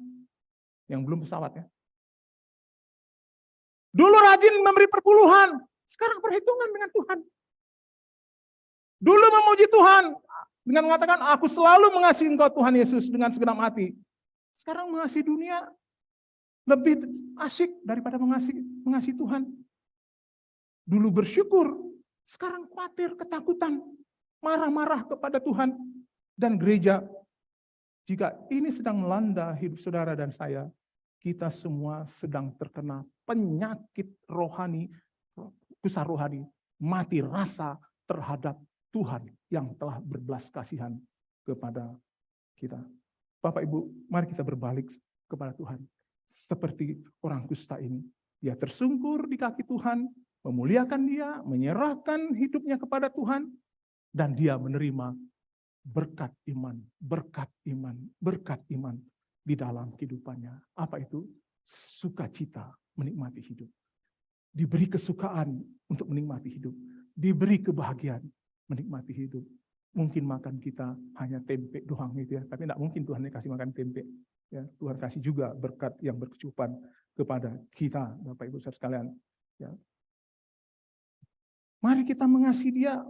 [SPEAKER 3] yang belum pesawat ya. Dulu rajin memberi perpuluhan, sekarang perhitungan dengan Tuhan. Dulu memuji Tuhan, dengan mengatakan, aku selalu mengasihi Engkau Tuhan Yesus dengan segenap hati. Sekarang mengasihi dunia lebih asyik daripada mengasihi Tuhan. Dulu bersyukur, sekarang khawatir, ketakutan, marah-marah kepada Tuhan. Dan gereja, jika ini sedang melanda hidup saudara dan saya, kita semua sedang terkena penyakit rohani, pusat rohani, mati rasa terhadap Tuhan yang telah berbelas kasihan kepada kita. Bapak Ibu, mari kita berbalik kepada Tuhan. Seperti orang kusta ini, dia tersungkur di kaki Tuhan, memuliakan dia, menyerahkan hidupnya kepada Tuhan, dan dia menerima berkat iman, berkat iman, berkat iman di dalam kehidupannya. Apa itu? Sukacita menikmati hidup. Diberi kesukaan untuk menikmati hidup. Diberi kebahagiaan menikmati hidup. Mungkin makan kita hanya tempe doang gitu ya, tapi tidak mungkin Tuhan kasih makan tempe. Ya, Tuhan kasih juga berkat yang berkecukupan kepada kita, Bapak Ibu saudara sekalian. Ya. Mari kita mengasihi Dia,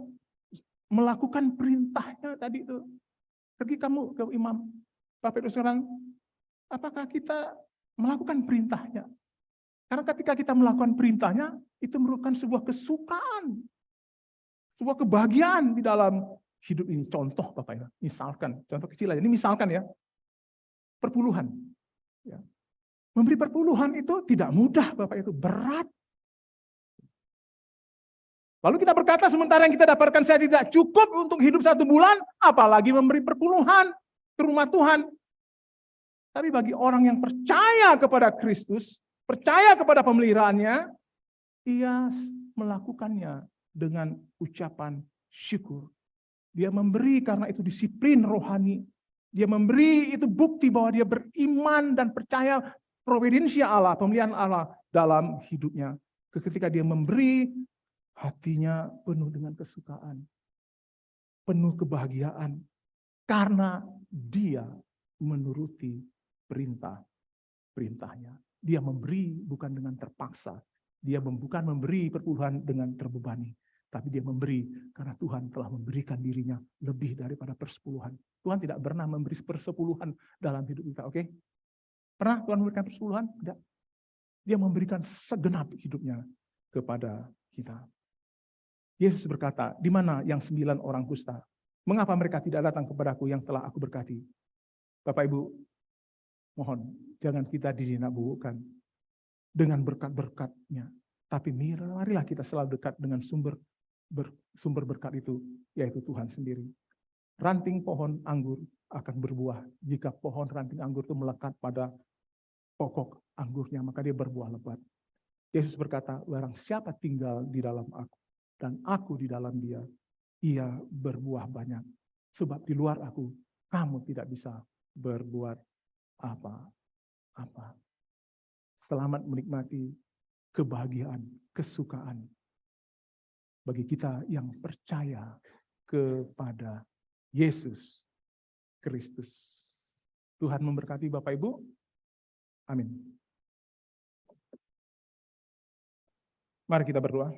[SPEAKER 3] melakukan perintahnya tadi itu. Pergi kamu ke imam, Bapak Ibu sekarang, apakah kita melakukan perintahnya? Karena ketika kita melakukan perintahnya, itu merupakan sebuah kesukaan, sebuah kebahagiaan di dalam hidup ini. Contoh Bapak Ibu, misalkan, contoh kecil aja, ini misalkan ya, perpuluhan. Ya. Memberi perpuluhan itu tidak mudah Bapak, itu berat. Lalu kita berkata sementara yang kita dapatkan saya tidak cukup untuk hidup 1 bulan, apalagi memberi perpuluhan ke rumah Tuhan. Tapi bagi orang yang percaya kepada Kristus, percaya kepada pemeliharaannya, ia melakukannya dengan ucapan syukur. Dia memberi karena itu disiplin rohani. Dia memberi itu bukti bahwa dia beriman dan percaya providensia Allah, pemeliharaan Allah dalam hidupnya. Ketika dia memberi, hatinya penuh dengan kesukaan, penuh kebahagiaan, karena dia menuruti perintahnya. Dia memberi bukan dengan terpaksa, dia bukan memberi perpuluhan dengan terbebani, tapi dia memberi karena Tuhan telah memberikan dirinya lebih daripada persepuluhan. Tuhan tidak pernah memberi persepuluhan dalam hidup kita, oke? Pernah Tuhan memberikan persepuluhan? Tidak. Dia memberikan segenap hidupnya kepada kita. Yesus berkata, di mana yang 9 orang kusta? Mengapa mereka tidak datang kepadaku yang telah aku berkati? Bapak Ibu, mohon jangan kita dinabukkan dengan berkat-berkatnya. Tapi marilah kita selalu dekat dengan sumber berkat itu, yaitu Tuhan sendiri. Ranting pohon anggur akan berbuah jika pohon ranting anggur itu melekat pada pokok anggurnya, maka dia berbuah lebat. Yesus berkata, barang siapa tinggal di dalam aku, dan aku di dalam dia, ia berbuah banyak. Sebab di luar aku, kamu tidak bisa berbuat apa-apa. Selamat menikmati kebahagiaan, kesukaan bagi kita yang percaya kepada Yesus Kristus. Tuhan memberkati Bapak Ibu. Amin. Mari kita berdoa.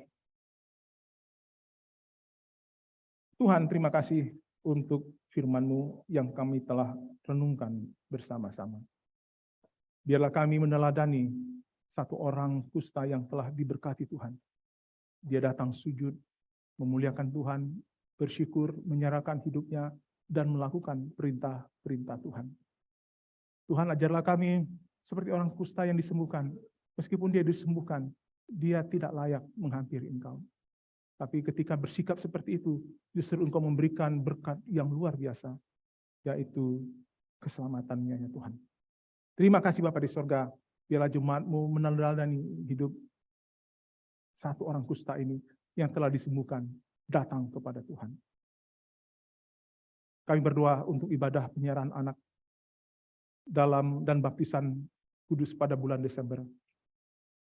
[SPEAKER 3] Tuhan, terima kasih untuk firman-Mu yang kami telah renungkan bersama-sama. Biarlah kami meneladani satu orang kusta yang telah diberkati Tuhan. Dia datang sujud, memuliakan Tuhan, bersyukur, menyerahkan hidupnya, dan melakukan perintah-perintah Tuhan. Tuhan, ajarlah kami seperti orang kusta yang disembuhkan. Meskipun dia disembuhkan, dia tidak layak menghampiri Engkau. Tapi ketika bersikap seperti itu, justru Engkau memberikan berkat yang luar biasa, yaitu keselamatannya ya Tuhan. Terima kasih Bapa di sorga, biarlah jemaat-Mu meneladani hidup satu orang kusta ini yang telah disembuhkan, datang kepada Tuhan. Kami berdoa untuk ibadah penyerahan anak dan baptisan kudus pada bulan Desember.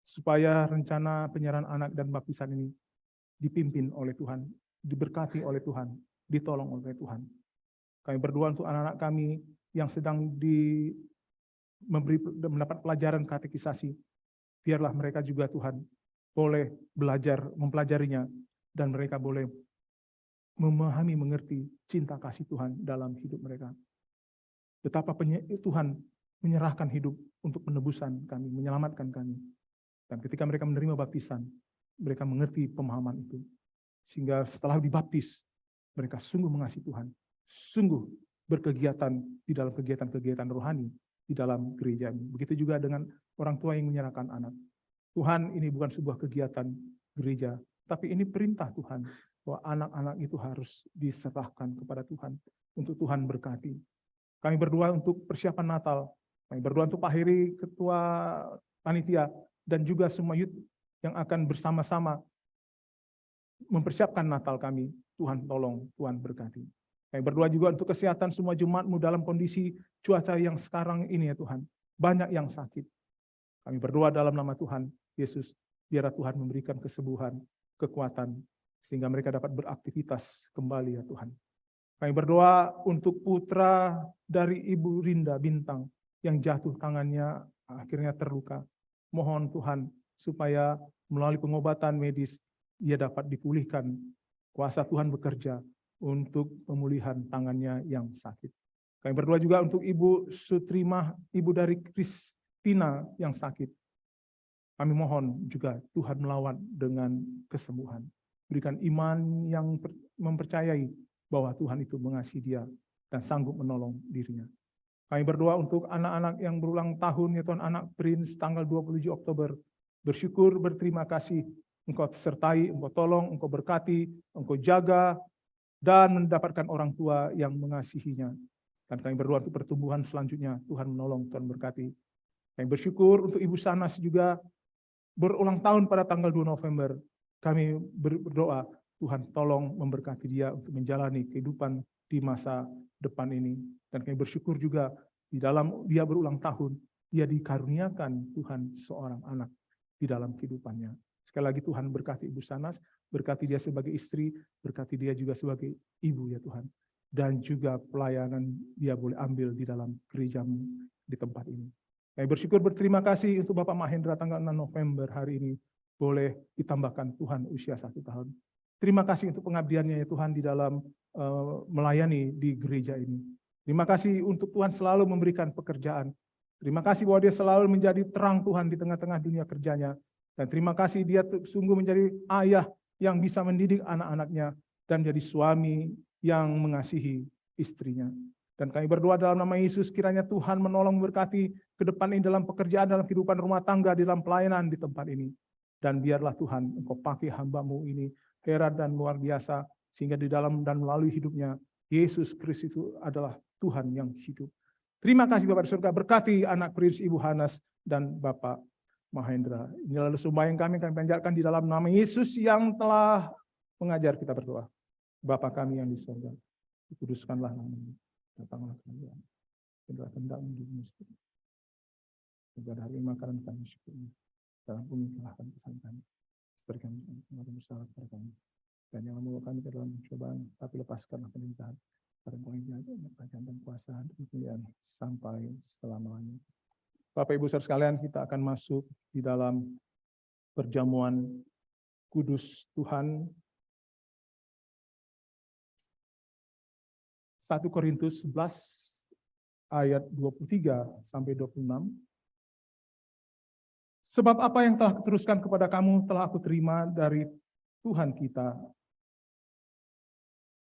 [SPEAKER 3] Supaya rencana penyerahan anak dan baptisan ini dipimpin oleh Tuhan, diberkati oleh Tuhan, ditolong oleh Tuhan. Kami berdoa untuk anak-anak kami yang sedang mendapat pelajaran katekisasi. Biarlah mereka juga Tuhan boleh belajar, mempelajarinya, dan mereka boleh memahami, mengerti cinta kasih Tuhan dalam hidup mereka. Betapa Tuhan menyerahkan hidup untuk penebusan kami, menyelamatkan kami. Dan ketika mereka menerima baptisan, mereka mengerti pemahaman itu. Sehingga setelah dibaptis, mereka sungguh mengasihi Tuhan, sungguh berkegiatan di dalam kegiatan-kegiatan rohani di dalam gereja ini. Begitu juga dengan orang tua yang menyerahkan anak. Tuhan, ini bukan sebuah kegiatan gereja, tapi ini perintah Tuhan bahwa anak-anak itu harus diserahkan kepada Tuhan untuk Tuhan berkati. Kami berdoa untuk persiapan Natal. Kami berdoa untuk Pak Heri, Ketua Panitia, dan juga semua youth yang akan bersama-sama mempersiapkan Natal kami. Tuhan tolong, Tuhan berkati. Kami berdoa juga untuk kesehatan semua jemaat-Mu dalam kondisi cuaca yang sekarang ini ya Tuhan. Banyak yang sakit. Kami berdoa dalam nama Tuhan Yesus, biarlah Tuhan memberikan kesembuhan, kekuatan, sehingga mereka dapat beraktivitas kembali ya Tuhan. Kami berdoa untuk putra dari Ibu Rinda Bintang yang jatuh tangannya akhirnya terluka. Mohon Tuhan supaya melalui pengobatan medis ia dapat dipulihkan. Kuasa Tuhan bekerja untuk pemulihan tangannya yang sakit. Kami berdoa juga untuk Ibu Sutrimah, ibu dari Kristina yang sakit. Kami mohon juga Tuhan melawan dengan kesembuhan. Berikan iman yang mempercayai bahwa Tuhan itu mengasihi dia dan sanggup menolong dirinya. Kami berdoa untuk anak-anak yang berulang tahun, ya Tuhan, anak Prince tanggal 27 Oktober. Bersyukur, berterima kasih, Engkau sertai, Engkau tolong, Engkau berkati, Engkau jaga, dan mendapatkan orang tua yang mengasihinya. Dan kami berdoa untuk pertumbuhan selanjutnya, Tuhan menolong, Tuhan berkati. Kami bersyukur untuk Ibu Sanas juga berulang tahun pada tanggal 2 November. Kami berdoa, Tuhan tolong memberkati dia untuk menjalani kehidupan di masa depan ini. Dan kami bersyukur juga di dalam dia berulang tahun, dia dikaruniakan Tuhan seorang anak di dalam kehidupannya. Sekali lagi Tuhan berkati Ibu Sanas, berkati dia sebagai istri, berkati dia juga sebagai ibu ya Tuhan. Dan juga pelayanan dia boleh ambil di dalam gereja-Mu di tempat ini. Kami bersyukur, berterima kasih untuk Bapak Mahendra tanggal 6 November hari ini boleh ditambahkan Tuhan usia 1 tahun. Terima kasih untuk pengabdiannya ya Tuhan di dalam melayani di gereja ini. Terima kasih untuk Tuhan selalu memberikan pekerjaan. Terima kasih bahwa dia selalu menjadi terang Tuhan di tengah-tengah dunia kerjanya. Dan terima kasih dia sungguh menjadi ayah yang bisa mendidik anak-anaknya dan jadi suami yang mengasihi istrinya. Dan kami berdoa dalam nama Yesus, kiranya Tuhan menolong memberkati ke depan ini dalam pekerjaan, dalam kehidupan rumah tangga, dalam pelayanan di tempat ini. Dan biarlah Tuhan Engkau pakai hamba-Mu ini heran dan luar biasa, sehingga di dalam dan melalui hidupnya, Yesus Kristus itu adalah Tuhan yang hidup. Terima kasih Bapak di surga, berkati anak Prince, Ibu Hanas, dan Bapak Mahendra. Inilah sembahyang kami panjatkan di dalam nama Yesus yang telah mengajar kita berdoa. Bapa kami yang di surga, dikuduskanlah nama-Mu. Datanglah kerajaan, segala kehendak-Mu di bumi seperti pada hari ini makanan kami syukurnya. Dalam bumi kelahkan kesalahan kami. Berikan kami bersalah kepada kami. Dan jangan membawa kami ke dalam pencobaan, tapi lepaskanlah penderitaan. Karena Engkau yang jaga, kerajaan dan kuasa dan kemuliaan sampai selama-lamanya. Bapak Ibu saudara sekalian, kita akan masuk di dalam perjamuan kudus Tuhan. 1 Korintus 11 ayat 23 sampai 26. Sebab apa yang telah kuteruskan kepada kamu telah aku terima dari Tuhan kita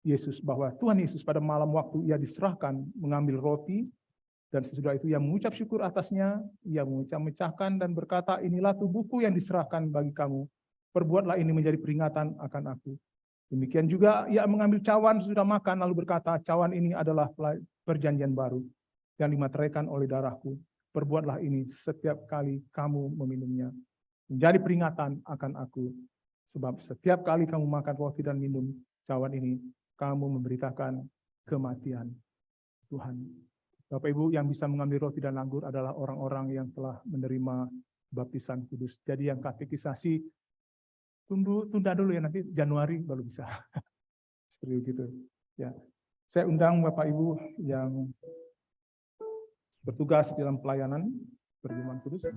[SPEAKER 3] Yesus, bahwa Tuhan Yesus pada malam waktu ia diserahkan mengambil roti, dan sesudah itu ia mengucap syukur atasnya, ia memecahkan dan berkata, inilah tubuhku yang diserahkan bagi kamu, perbuatlah ini menjadi peringatan akan aku. Demikian juga ia mengambil cawan sesudah makan, lalu berkata, cawan ini adalah perjanjian baru yang dimateraikan oleh darahku. Perbuatlah ini setiap kali kamu meminumnya, menjadi peringatan akan aku. Sebab setiap kali kamu makan roti dan minum cawan ini, kamu memberitakan kematian Tuhan Bapak Ibu, yang bisa mengambil roti dan anggur adalah orang-orang yang telah menerima baptisan kudus. Jadi yang katekisasi tunda dulu ya, nanti Januari baru bisa. Seperti itu. Ya. Saya undang Bapak Ibu yang bertugas dalam pelayanan perjamuan kudus.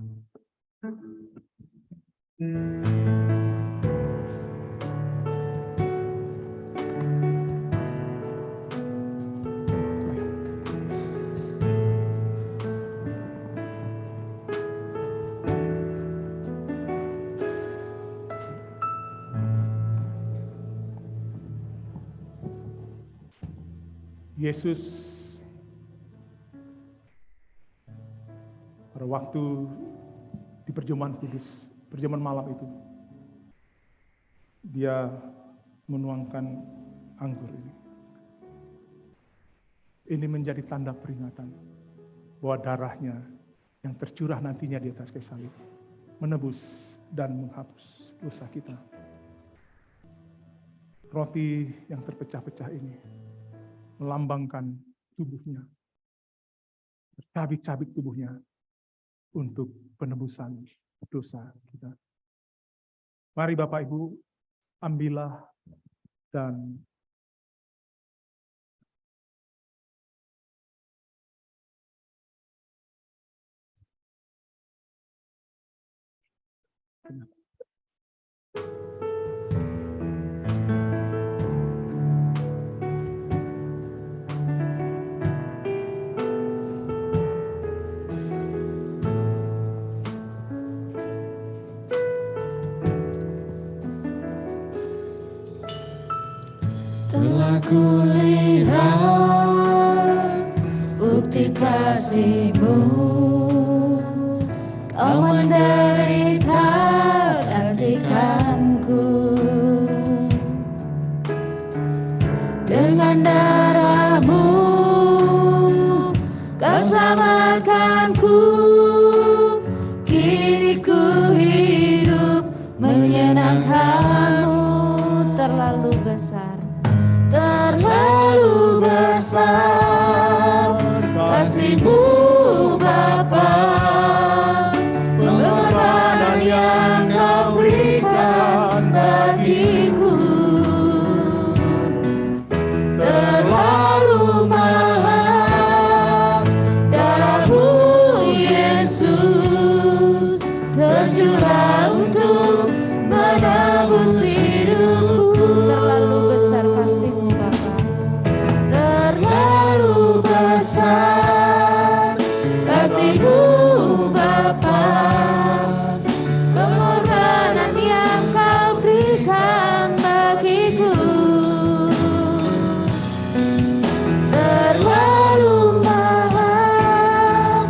[SPEAKER 3] Yesus pada waktu di perjamuan kudus, perjamuan malam itu, dia menuangkan anggur ini. Ini menjadi tanda peringatan bahwa darahnya yang tercurah nantinya di atas kayu salib menebus dan menghapus dosa kita. Roti yang terpecah-pecah ini melambangkan tubuhnya, cabik-cabik tubuhnya untuk penebusan dosa kita. Mari Bapak Ibu, ambillah dan
[SPEAKER 6] Telah kulihat bukti kasih-Mu, Kau menderita gantikanku. Dengan darah-Mu Kau selamatkanku. Kini ku hidup menyenangkan-Mu.
[SPEAKER 5] Terlalu besar,
[SPEAKER 6] Terlalu besar kasih-Mu Bapa, pengorbanan yang Kau berikan bagiku. Terlalu mahal darah-Mu Yesus, tercurah untuk menebus hidupku.
[SPEAKER 5] terlalu besar kasih-Mu Bapa.
[SPEAKER 6] Terlalu besar kasih-Mu Bapa, pengorbanan yang Kau berikan bagiku. Terlalu mahal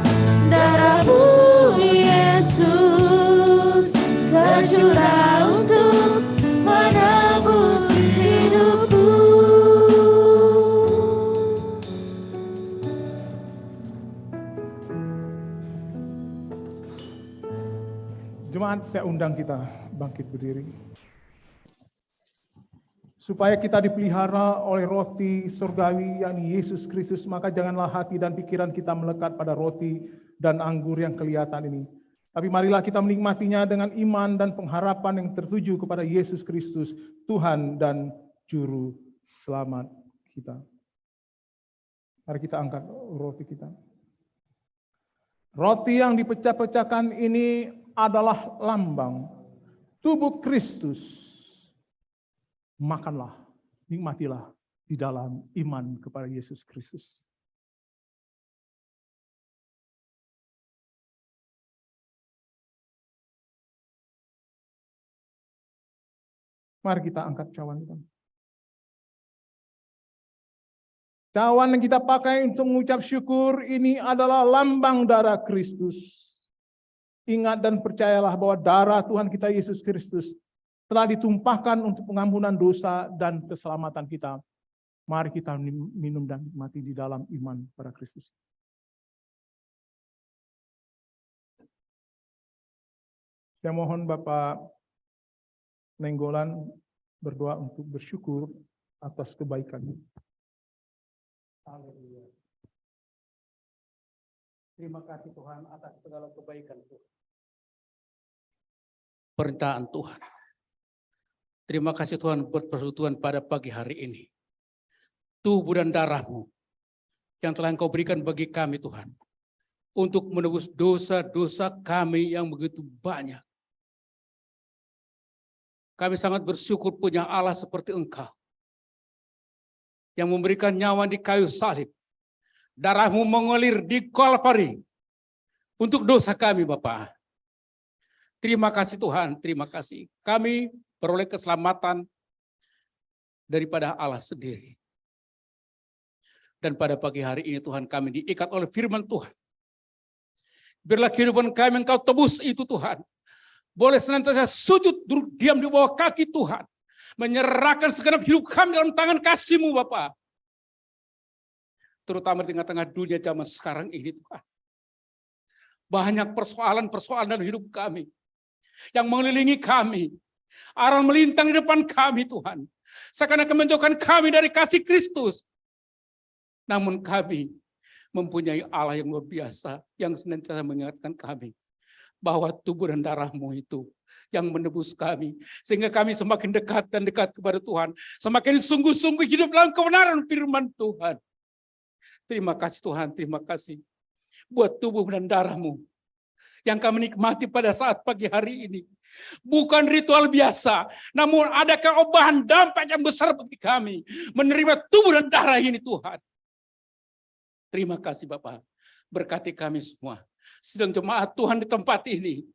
[SPEAKER 6] darah-Mu Yesus, tercurah untuk menebus hidupku.
[SPEAKER 3] Jemaat, saya undang kita bangkit berdiri. Supaya kita dipelihara oleh roti surgawi, yakni Yesus Kristus, maka janganlah hati dan pikiran kita melekat pada roti dan anggur yang kelihatan ini. Tapi marilah kita menikmatinya dengan iman dan pengharapan yang tertuju kepada Yesus Kristus, Tuhan dan Juru Selamat kita. Mari kita angkat roti kita. Roti yang dipecah-pecahkan ini adalah lambang tubuh Kristus. Makanlah, nikmatilah di dalam iman kepada Yesus Kristus. Mari kita angkat cawan kita. Cawan yang kita pakai untuk mengucap syukur ini adalah lambang darah Kristus. Ingat dan percayalah bahwa darah Tuhan kita Yesus Kristus telah ditumpahkan untuk pengampunan dosa dan keselamatan kita. Mari kita minum dan nikmati di dalam iman pada Kristus. Saya mohon Bapak Nenggolan berdoa untuk bersyukur atas kebaikan. Haleluya.
[SPEAKER 7] Terima kasih Tuhan atas segala kebaikan Tuhan.
[SPEAKER 8] Pernyataan Tuhan. Terima kasih Tuhan buat persekutuan pada pagi hari ini. Tubuh dan darah-Mu yang telah Engkau berikan bagi kami Tuhan. Untuk menebus dosa-dosa kami yang begitu banyak. Kami sangat bersyukur punya Allah seperti Engkau. Yang memberikan nyawa di kayu salib. Darah-Mu mengalir di Kalvari. Untuk dosa kami Bapa. Terima kasih Tuhan, terima kasih. Kami beroleh keselamatan daripada Allah sendiri. Dan pada pagi hari ini Tuhan kami diikat oleh firman Tuhan. Biarlah kehidupan kami Engkau tebus itu Tuhan. Boleh senantiasa sujud duduk diam di bawah kaki Tuhan. Menyerahkan segenap hidup kami dalam tangan kasih-Mu Bapa. Terutama di tengah-tengah dunia zaman sekarang ini Tuhan. Banyak persoalan-persoalan dalam hidup kami. Yang mengelilingi kami. Arang melintang di depan kami Tuhan. Seakan-akan menjauhkan kami dari kasih Kristus. Namun kami mempunyai Allah yang luar biasa. Yang senantiasa mengingatkan kami. Bahwa tubuh dan darah-Mu itu yang menebus kami. Sehingga kami semakin dekat dan dekat kepada Tuhan. Semakin sungguh-sungguh hidup dalam kebenaran firman Tuhan. Terima kasih Tuhan, terima kasih. Buat tubuh dan darah-Mu. Yang kami nikmati pada saat pagi hari ini. Bukan ritual biasa. Namun ada keobahan dampak yang besar bagi kami. Menerima tubuh dan darah ini Tuhan. Terima kasih Bapak. Berkati kami semua. Sedang jemaat Tuhan di tempat ini.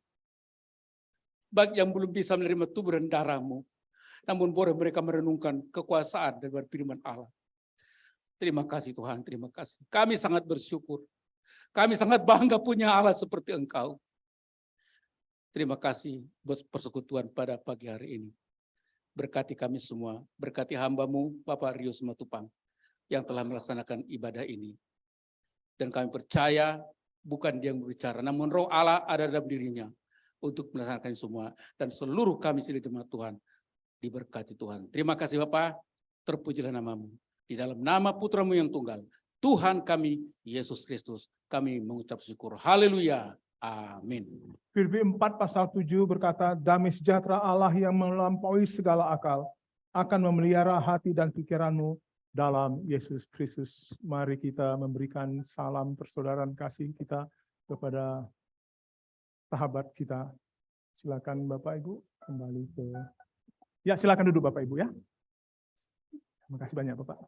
[SPEAKER 8] Bagi yang belum bisa menerima tubuh dan darah-Mu. Namun boleh mereka merenungkan kekuasaan dari firman Allah. Terima kasih Tuhan, terima kasih. Kami sangat bersyukur. Kami sangat bangga punya Allah seperti Engkau. Terima kasih buat persekutuan pada pagi hari ini. Berkati kami semua, berkati hamba-Mu Bapak Rio Simatupang yang telah melaksanakan ibadah ini. Dan kami percaya bukan Dia yang berbicara, namun Roh Allah ada dalam dirinya untuk melaksanakan semua. Dan seluruh kami sendiri jemaat Tuhan diberkati Tuhan. Terima kasih Bapak, terpujilah nama-Mu. Di dalam nama Putra-Mu yang tunggal, Tuhan kami, Yesus Kristus, kami mengucap syukur. Haleluya. Amin.
[SPEAKER 3] Filipi 4 pasal 7 berkata, damai sejahtera Allah yang melampaui segala akal akan memelihara hati dan pikiranmu dalam Yesus Kristus. Mari kita memberikan salam persaudaraan kasih kita kepada sahabat kita. Silakan Bapak Ibu kembali ke... Ya silakan duduk Bapak Ibu ya. Terima kasih banyak Bapak.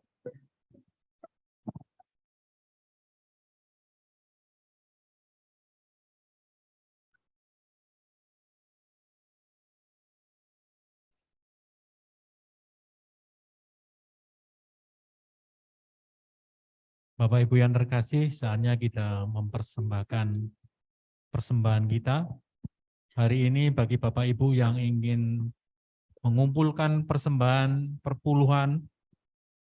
[SPEAKER 1] Bapak Ibu yang terkasih, saatnya kita mempersembahkan persembahan kita. Hari ini bagi Bapak Ibu yang ingin mengumpulkan persembahan perpuluhan,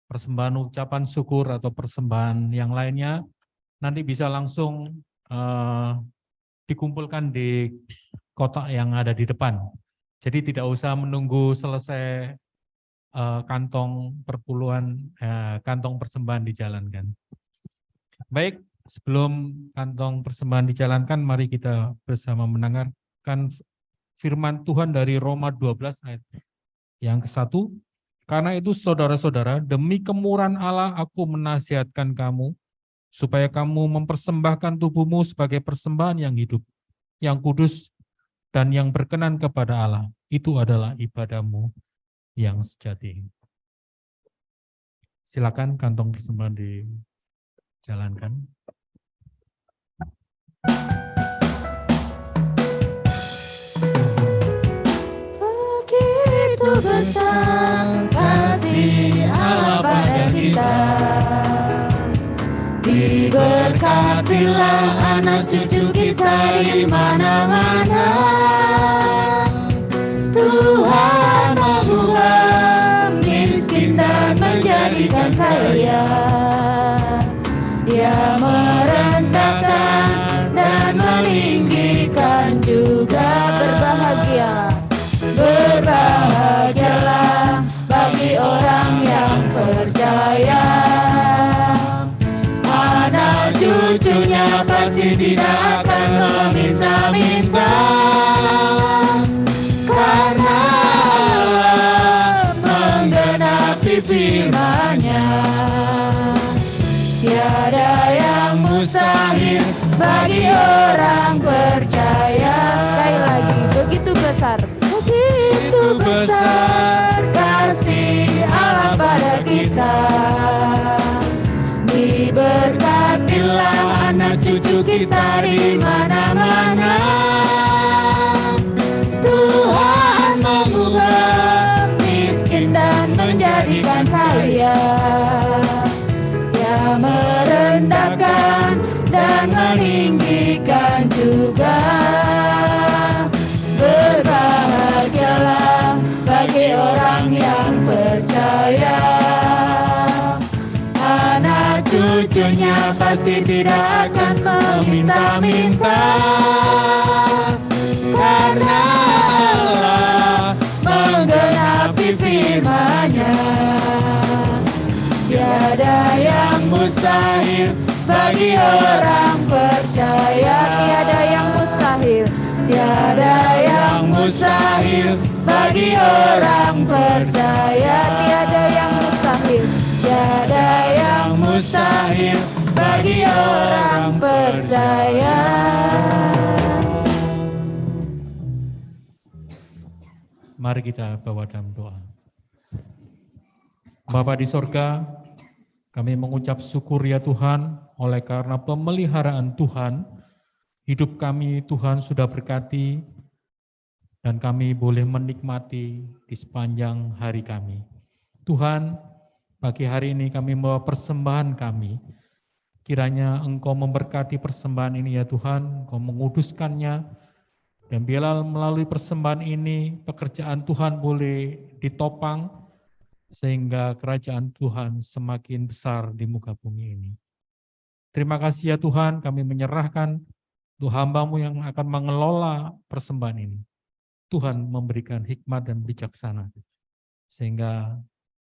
[SPEAKER 1] persembahan ucapan syukur atau persembahan yang lainnya, nanti bisa langsung dikumpulkan di kotak yang ada di depan. Jadi tidak usah menunggu selesai kantong perpuluhan, kantong persembahan dijalankan. Baik, sebelum kantong persembahan dijalankan, mari kita bersama mendengarkan firman Tuhan dari Roma 12 ayat yang ke-1. Karena itu saudara-saudara, demi kemurahan Allah aku menasihatkan kamu, supaya kamu mempersembahkan tubuhmu sebagai persembahan yang hidup, yang kudus, dan yang berkenan kepada Allah. Itu adalah ibadahmu yang sejati. Silakan kantong persembahan dijalankan.
[SPEAKER 6] Begitu besar kasih Allah pada kita, diberkatilah anak cucu kita di mana-mana. Tuhan mengubah miskin dan menjadikan kaya. Dia merendahkan dan meninggikan juga berbahagia. Berbahagialah bagi orang yang percaya. Anak cucunya pasti kita di mana-mana. Tuhan mengubah miskin dan menjadikan kaya. Dia merendahkan dan meninggikan juga. Berbahagialah bagi orang yang percaya. Anak cucunya pasti tidak akan meminta-minta, karena Allah menggenapi firman-Nya. Tiada yang mustahil bagi orang percaya. Tiada yang mustahil. Tiada yang mustahil bagi orang percaya. Tiada yang mustahil. Tiada yang mustahil bagi orang percaya.
[SPEAKER 1] Mari kita bawa dalam doa. Bapa di sorga, kami mengucap syukur ya Tuhan, oleh karena pemeliharaan Tuhan, hidup kami Tuhan sudah berkati, dan kami boleh menikmati di sepanjang hari kami. Tuhan, pagi hari ini kami membawa persembahan kami. Kiranya Engkau memberkati persembahan ini ya Tuhan, Engkau menguduskannya, dan biarlah melalui persembahan ini pekerjaan Tuhan boleh ditopang, sehingga kerajaan Tuhan semakin besar di muka bumi ini. Terima kasih ya Tuhan, kami menyerahkan untuk hamba-Mu yang akan mengelola persembahan ini. Tuhan memberikan hikmat dan bijaksana, sehingga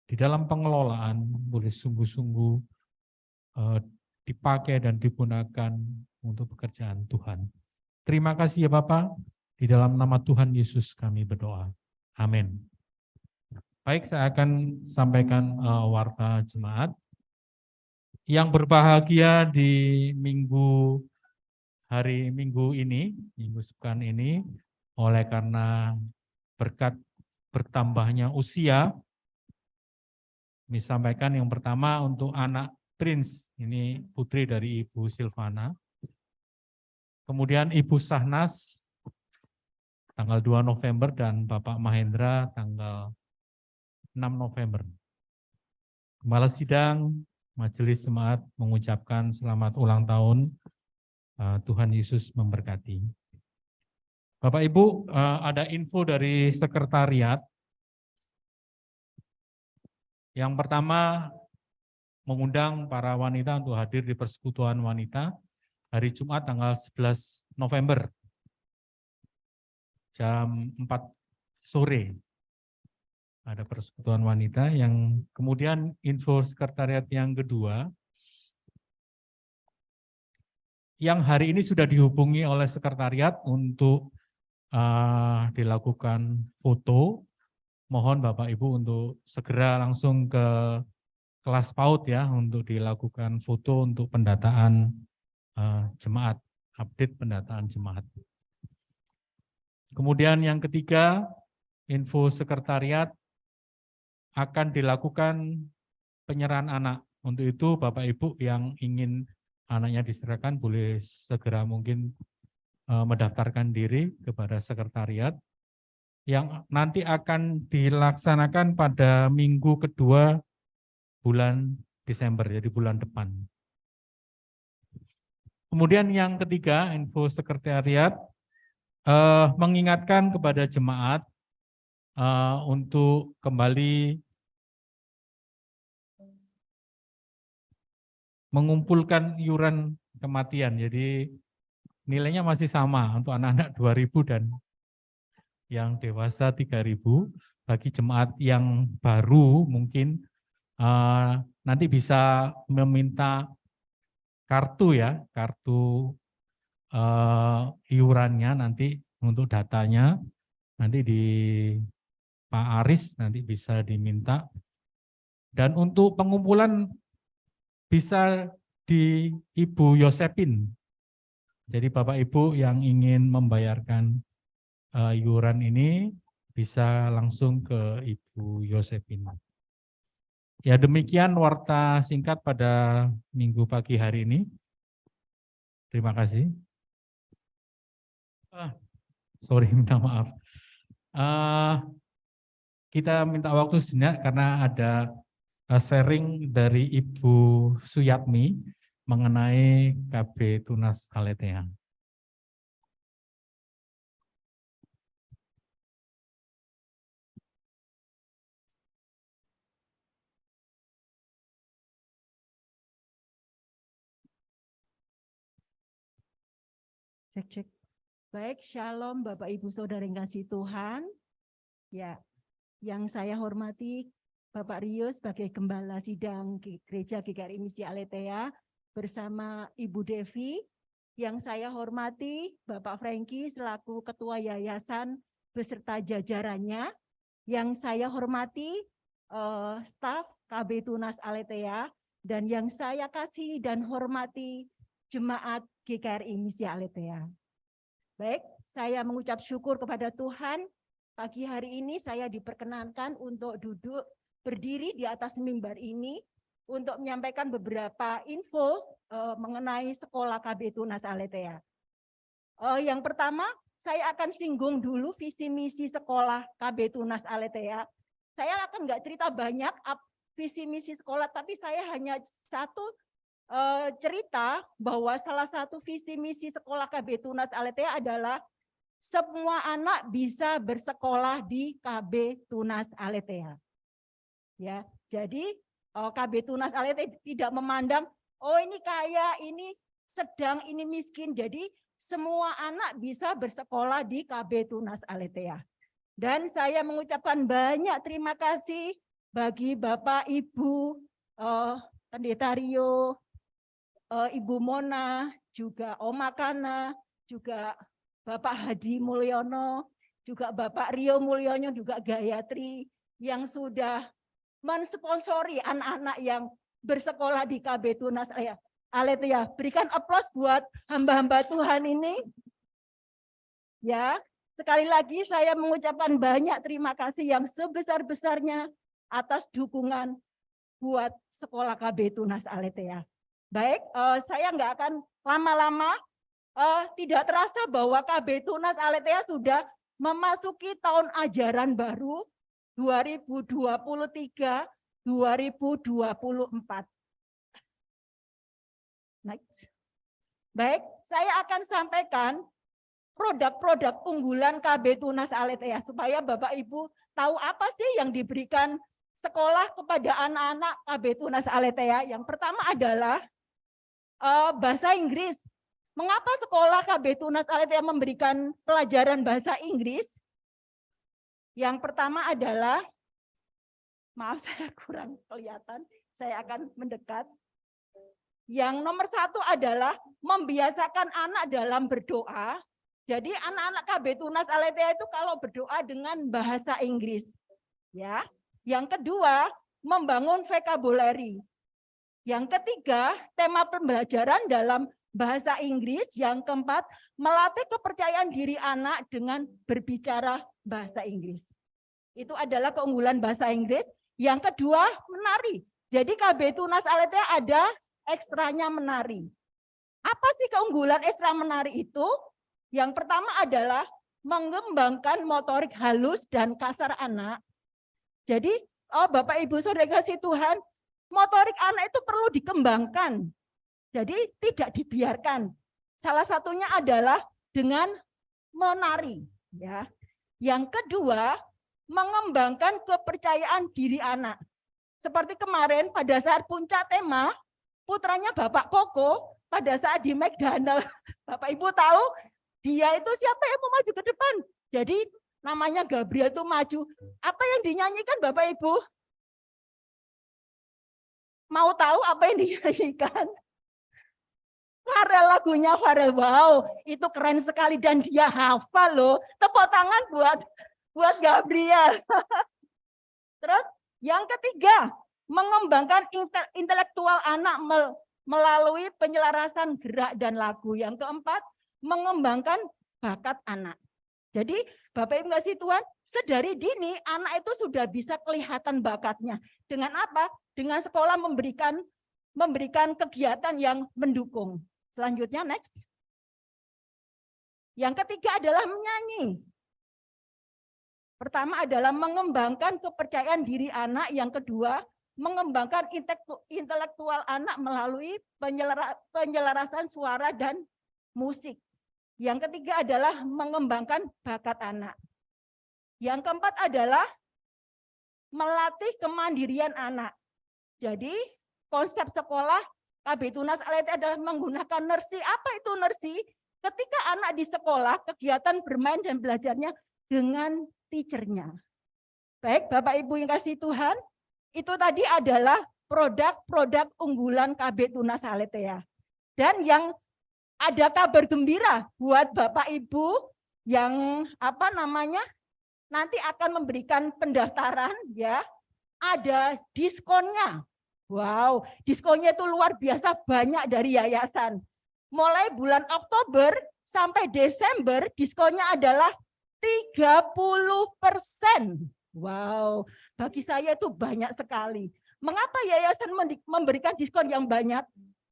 [SPEAKER 1] di dalam pengelolaan boleh sungguh-sungguh dipakai dan digunakan untuk pekerjaan Tuhan. Terima kasih ya Bapa, di dalam nama Tuhan Yesus kami berdoa. Amin. Baik, saya akan sampaikan warta jemaat. Yang berbahagia di hari Minggu ini, Minggu sepekan ini, oleh karena berkat bertambahnya usia, kami sampaikan yang pertama untuk anak Prince, ini putri dari Ibu Silvana. Kemudian Ibu Sahnas, tanggal 2 November, dan Bapak Mahendra, tanggal 6 November. Gembala Sidang Majelis Jemaat mengucapkan selamat ulang tahun. Tuhan Yesus memberkati. Bapak Ibu, ada info dari sekretariat. Yang pertama, mengundang para wanita untuk hadir di persekutuan wanita hari Jumat tanggal 11 November jam 4 sore. Ada persekutuan wanita. Yang kemudian info sekretariat yang kedua, yang hari ini sudah dihubungi oleh sekretariat untuk dilakukan foto. Mohon Bapak Ibu untuk segera langsung ke kelas PAUD ya, untuk dilakukan foto untuk pendataan jemaat, update pendataan jemaat. Kemudian yang ketiga, info sekretariat, akan dilakukan penyerahan anak. Untuk itu Bapak Ibu yang ingin anaknya diserahkan boleh segera mungkin mendaftarkan diri kepada sekretariat, yang nanti akan dilaksanakan pada minggu kedua bulan Desember, jadi bulan depan. Kemudian yang ketiga, info sekretariat mengingatkan kepada jemaat untuk kembali mengumpulkan iuran kematian. Jadi nilainya masih sama untuk anak-anak 2.000 dan yang dewasa 3.000. Bagi jemaat yang baru mungkin nanti bisa meminta kartu ya, kartu iurannya nanti untuk datanya nanti di Pak Aris nanti bisa diminta. Dan untuk pengumpulan bisa di Ibu Yosepin. Jadi Bapak Ibu yang ingin membayarkan iuran ini bisa langsung ke Ibu Yosepin. Ya demikian warta singkat pada Minggu pagi hari ini. Terima kasih. Sorry, minta maaf. Kita minta waktu sejenak karena ada sharing dari Ibu Suyatmi mengenai KB Tunas Aletheia.
[SPEAKER 9] Cek. Baik, shalom Bapak Ibu Saudara yang kasih Tuhan. Ya, yang saya hormati Bapak Rio sebagai Gembala Sidang Gereja GKRI Misi Aletheia bersama Ibu Devi. Yang saya hormati Bapak Franky selaku Ketua Yayasan beserta jajarannya. Yang saya hormati staf KB Tunas Aletheia dan yang saya kasih dan hormati Jemaat GKRI Misi Aletheia. Baik, saya mengucap syukur kepada Tuhan. Pagi hari ini saya diperkenankan untuk duduk berdiri di atas mimbar ini untuk menyampaikan beberapa info mengenai sekolah KB Tunas Aletheia. Yang pertama, saya akan singgung dulu visi misi sekolah KB Tunas Aletheia. Saya akan nggak cerita banyak visi misi sekolah, tapi saya hanya satu cerita bahwa salah satu visi misi sekolah KB Tunas Aletheia adalah semua anak bisa bersekolah di KB Tunas Aletheia. Ya, jadi KB Tunas Aletheia tidak memandang oh ini kaya, ini sedang, ini miskin. Jadi semua anak bisa bersekolah di KB Tunas Aletheia. Dan saya mengucapkan banyak terima kasih bagi Bapak Ibu Pendeta Rio, Ibu Mona, juga Oma Kana, juga Bapak Hadi Mulyono, juga Bapak Rio Mulyono, juga Gayatri yang sudah mensponsori anak-anak yang bersekolah di KB Tunas Aletheia. Berikan aplaus buat hamba-hamba Tuhan ini. Ya, sekali lagi saya mengucapkan banyak terima kasih yang sebesar-besarnya atas dukungan buat sekolah KB Tunas Aletheia. Baik, saya nggak akan lama-lama. Tidak terasa bahwa KB Tunas Aletheia sudah memasuki tahun ajaran baru 2023-2024. Baik, saya akan sampaikan produk-produk unggulan KB Tunas Aletheia supaya Bapak Ibu tahu apa sih yang diberikan sekolah kepada anak-anak KB Tunas Aletheia. Yang pertama adalah bahasa Inggris. Mengapa sekolah KB Tunas Aletheia memberikan pelajaran bahasa Inggris? Yang pertama adalah, maaf saya kurang kelihatan, saya akan mendekat. Yang nomor satu adalah membiasakan anak dalam berdoa. Jadi anak-anak KB Tunas Aletheia itu kalau berdoa dengan bahasa Inggris. Ya. Yang kedua, membangun vocabulary. Yang ketiga, tema pembelajaran dalam bahasa Inggris. Yang keempat, melatih kepercayaan diri anak dengan berbicara bahasa Inggris. Itu adalah keunggulan bahasa Inggris. Yang kedua, menari. Jadi KB Tunas Aletheia ada ekstranya menari. Apa sih keunggulan ekstra menari itu? Yang pertama adalah mengembangkan motorik halus dan kasar anak. Jadi, Bapak Ibu Saudara kasih Tuhan, motorik anak itu perlu dikembangkan. Jadi tidak dibiarkan. Salah satunya adalah dengan menari. Ya. Yang kedua, mengembangkan kepercayaan diri anak. Seperti kemarin pada saat puncak tema, putranya Bapak Koko pada saat di McDonald, Bapak Ibu tahu dia itu siapa yang mau maju ke depan. Jadi namanya Gabriel itu maju. Apa yang dinyanyikan Bapak Ibu? Mau tahu apa yang dinyanyikan? Farel, lagunya Farel. Wow, itu keren sekali dan dia hafal loh. Tepuk tangan buat Gabriel. Terus yang ketiga, mengembangkan intelektual anak melalui penyelarasan gerak dan lagu. Yang keempat, mengembangkan bakat anak. Jadi Bapak Ibu kasih Tuhan, sedari dini anak itu sudah bisa kelihatan bakatnya. Dengan apa? Dengan sekolah memberikan kegiatan yang mendukung. Selanjutnya next. Yang ketiga adalah menyanyi. Pertama adalah mengembangkan kepercayaan diri anak. Yang kedua, mengembangkan intelektual anak melalui penyelarasan suara dan musik. Yang ketiga adalah mengembangkan bakat anak. Yang keempat adalah melatih kemandirian anak. Jadi konsep sekolah KB Tunas Alit adalah menggunakan nersi. Apa itu nersi? Ketika anak di sekolah, kegiatan bermain dan belajarnya dengan teachernya. Baik, Bapak Ibu yang kasih Tuhan, itu tadi adalah produk-produk unggulan KB Tunas Aletheia. Dan yang ada kabar gembira buat Bapak Ibu yang nanti akan memberikan pendaftaran ya, ada diskonnya. Wow, diskonnya itu luar biasa banyak dari yayasan. Mulai bulan Oktober sampai Desember diskonnya adalah 30%. Wow, bagi saya itu banyak sekali. Mengapa yayasan memberikan diskon yang banyak?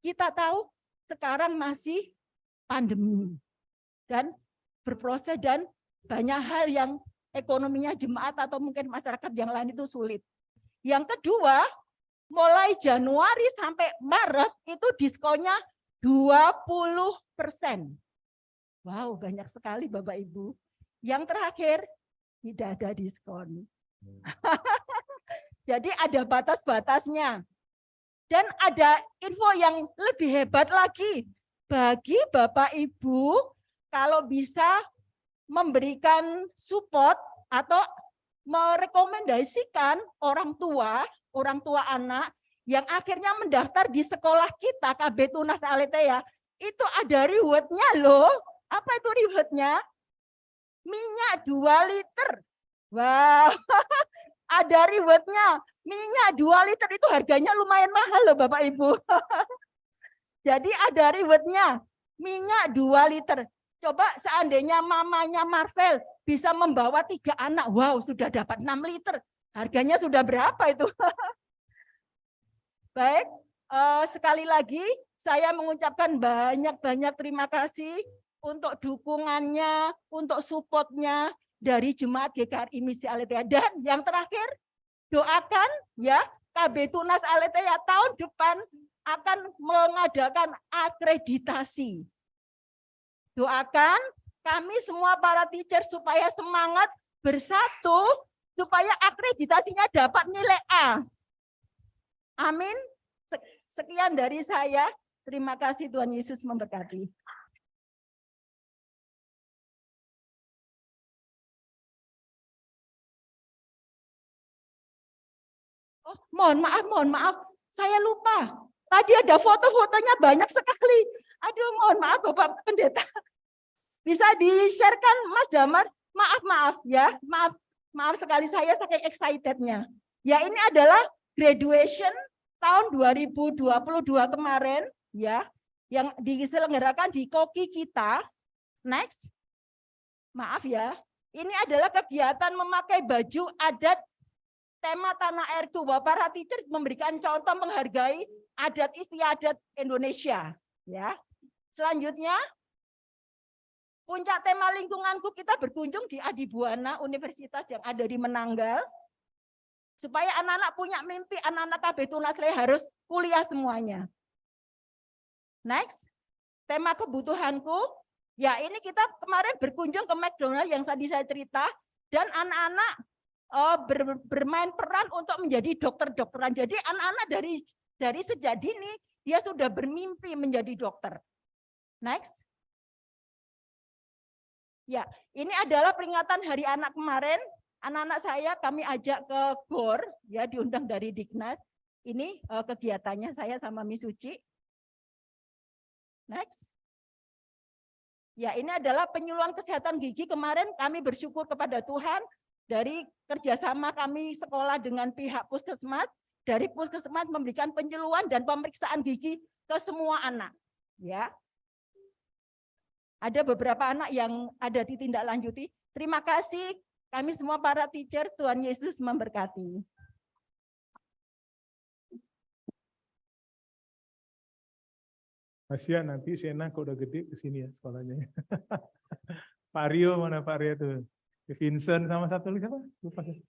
[SPEAKER 9] Kita tahu sekarang masih pandemi dan berproses dan banyak hal yang ekonominya jemaat atau mungkin masyarakat yang lain itu sulit. Yang kedua, mulai Januari sampai Maret itu diskonnya 20%. Wow, banyak sekali Bapak Ibu. Yang terakhir, tidak ada diskon. Jadi ada batas-batasnya. Dan ada info yang lebih hebat lagi. Bagi Bapak Ibu, kalau bisa memberikan support atau merekomendasikan orang tua anak yang akhirnya mendaftar di sekolah kita KB Tunas Aletheia, itu ada reward-nya loh. Apa itu reward-nya? Minyak 2 liter. Wow, ada reward-nya. Minyak 2 liter itu harganya lumayan mahal loh Bapak Ibu. Jadi ada reward-nya. Minyak 2 liter. Coba seandainya mamanya Marvel bisa membawa 3 anak. Wow, sudah dapat 6 liter. Harganya sudah berapa itu? Baik, sekali lagi saya mengucapkan banyak-banyak terima kasih untuk dukungannya, untuk supportnya dari Jemaat GKRI Misi Aletheia. Dan yang terakhir, doakan ya KB Tunas Aletheia tahun depan akan mengadakan akreditasi. Doakan kami semua para teacher supaya semangat bersatu, supaya akreditasinya dapat nilai A. Amin. Sekian dari saya. Terima kasih, Tuhan Yesus memberkati. Oh, mohon maaf. Saya lupa. Tadi ada foto-fotonya banyak sekali. Aduh, mohon maaf Bapak Pendeta. Bisa di-share-kan Mas Damar? Maaf ya. Maaf sekali saya saking excited-nya. Ya, ini adalah graduation tahun 2022 kemarin ya, yang diselenggarakan di Koki kita. Next. Maaf ya. Ini adalah kegiatan memakai baju adat tema tanah airku. Bapak teacher memberikan contoh menghargai adat istiadat Indonesia ya. Selanjutnya puncak tema lingkunganku, kita berkunjung di Adibuana Universitas yang ada di Menanggal. Supaya anak-anak punya mimpi, anak-anak KB Tunas Aletheia harus kuliah semuanya. Next, tema kebutuhanku, ya ini kita kemarin berkunjung ke McDonald yang tadi saya cerita, dan anak-anak bermain peran untuk menjadi dokter-dokteran. Jadi anak-anak dari sejak dini, dia sudah bermimpi menjadi dokter. Next. Ya, ini adalah peringatan Hari Anak kemarin. Anak-anak saya kami ajak ke GOR, ya diundang dari Dignas. Ini kegiatannya saya sama Miss Suci. Next. Ya, ini adalah penyuluhan kesehatan gigi. Kemarin kami bersyukur kepada Tuhan dari kerjasama kami sekolah dengan pihak puskesmas. Dari puskesmas memberikan penyuluhan dan pemeriksaan gigi ke semua anak. Ya. Ada beberapa anak yang ada ditindaklanjuti. Terima kasih. Kami semua para teacher, Tuhan Yesus memberkati.
[SPEAKER 3] Asia nanti Sena kok udah gede kesini ya sekolahnya. Pak Rio mana Pak Rio tuh? Vincent sama satu lagi siapa? Lupa saya.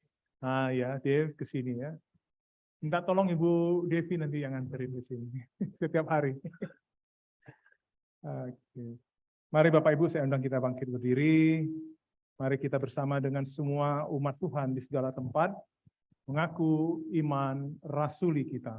[SPEAKER 3] Ah ya, Dev kesini ya. Minta tolong Ibu Devi nanti yang nganterin ke sini setiap hari. Oke. Mari Bapak Ibu saya undang kita bangkit berdiri. Mari kita bersama dengan semua umat Tuhan di segala tempat mengaku iman rasuli kita.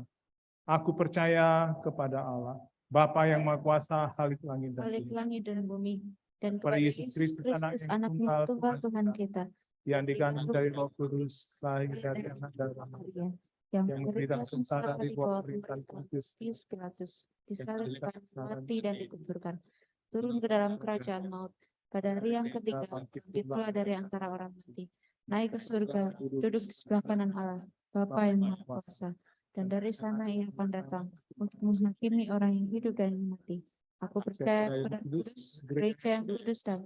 [SPEAKER 3] Aku percaya kepada Allah, Bapa yang Maha Kuasa, Khalik langit dan
[SPEAKER 5] Balik
[SPEAKER 3] bumi.
[SPEAKER 5] langit dan bumi, dan
[SPEAKER 3] Kepada
[SPEAKER 5] kepada
[SPEAKER 3] Yesus
[SPEAKER 5] Yesus
[SPEAKER 3] Kristus, Anak
[SPEAKER 5] Kristus,
[SPEAKER 3] yang
[SPEAKER 5] Anak-Nya Tunggal Tuhan kita,
[SPEAKER 3] yang dikandung dari Roh Kudus, lahir dari anak dan
[SPEAKER 5] Maria, yang
[SPEAKER 3] yang
[SPEAKER 5] menderita
[SPEAKER 3] menderita
[SPEAKER 5] sengsara
[SPEAKER 3] sengsara
[SPEAKER 5] di bawah pemerintahan
[SPEAKER 3] Pontius
[SPEAKER 5] Pontius Pilatus,
[SPEAKER 3] disalibkan,
[SPEAKER 5] disalibkan, mati dan dikuburkan, turun ke dalam kerajaan maut. Pada hari yang ketiga, bangkit pula dari antara orang mati, naik ke surga, duduk di sebelah kanan Allah, Bapa yang Maha Kuasa, dan dari sana ia akan datang untuk menghakimi orang yang hidup dan yang mati. Aku percaya kepada kudus, gereja yang kudus dan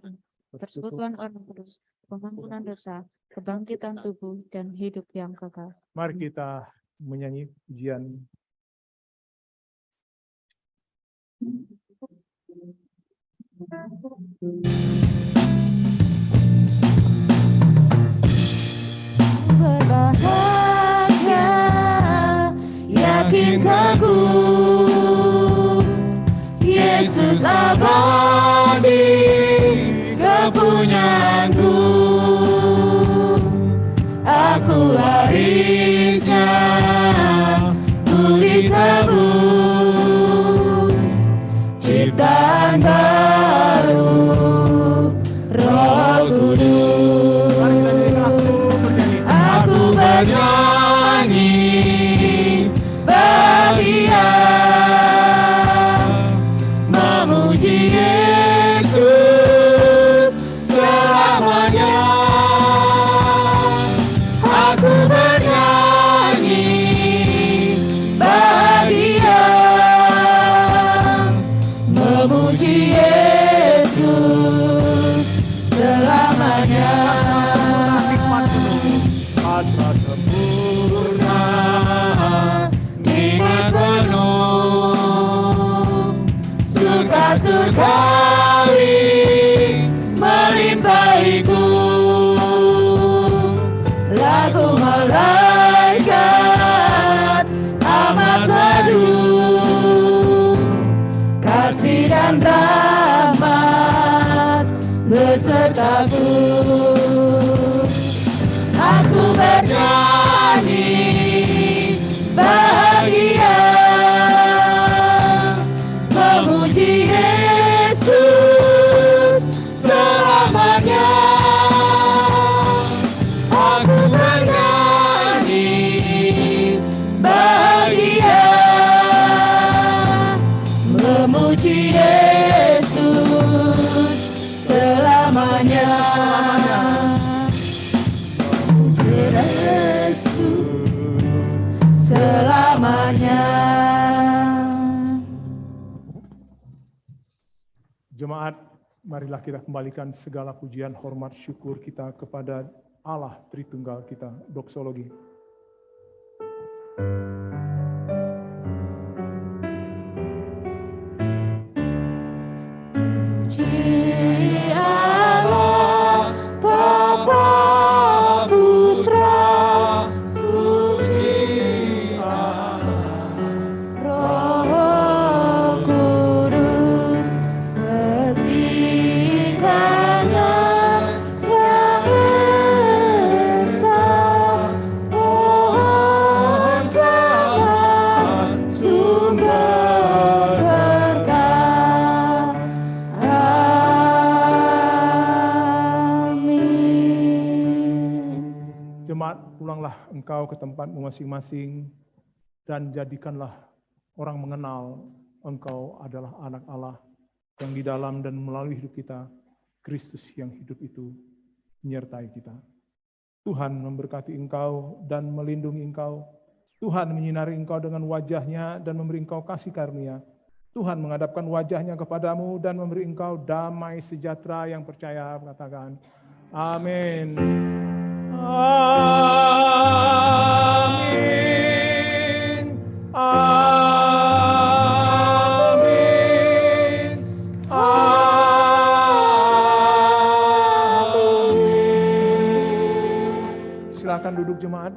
[SPEAKER 5] persekutuan orang kudus, pengampunan dosa, kebangkitan tubuh, dan hidup yang kekal.
[SPEAKER 3] Mari kita menyanyi pujian
[SPEAKER 5] Berbahagia, yakin teguh, Yesus abadi, kepunyaanku. Aku warisnya, ku ditebus, ciptaan baru, Roh Kudus. Aku bernyanyi bahagia, memuji Yesus selamanya. Aku bernyanyi bahagia, memuji Yesus selamanya.
[SPEAKER 3] sempurna,
[SPEAKER 5] Nikmat penuh, surga surgawi melimpahiku. Lagu malaikat amat merdu, kasih dan rahmat besertaku. Aku bernyanyi bahagia, memuji Yesus selamanya. Aku bernyanyi bahagia, memuji Yesus selamanya. Selamanya.
[SPEAKER 3] Jemaat, marilah kita kembalikan segala pujian, hormat, syukur kita kepada Allah Tritunggal kita. Doksologi.
[SPEAKER 5] Puji Allah, Bapa, Putra, puji Allah, Roh Kudus, ketinggalan yang esa, oh sama sumber berkah. Amin.
[SPEAKER 3] Jemaat, pulanglah engkau ke tempatmu masing-masing dan jadikanlah orang mengenal engkau adalah anak Allah yang di dalam dan melalui hidup kita, Kristus yang hidup itu menyertai kita. Tuhan memberkati engkau dan melindungi engkau. Tuhan menyinari engkau dengan wajahnya dan memberi engkau kasih karunia. Tuhan menghadapkan wajahnya kepadamu dan memberi engkau damai sejahtera yang percaya. Katakan, amin. Amin. Amin. silakan duduk jemaat.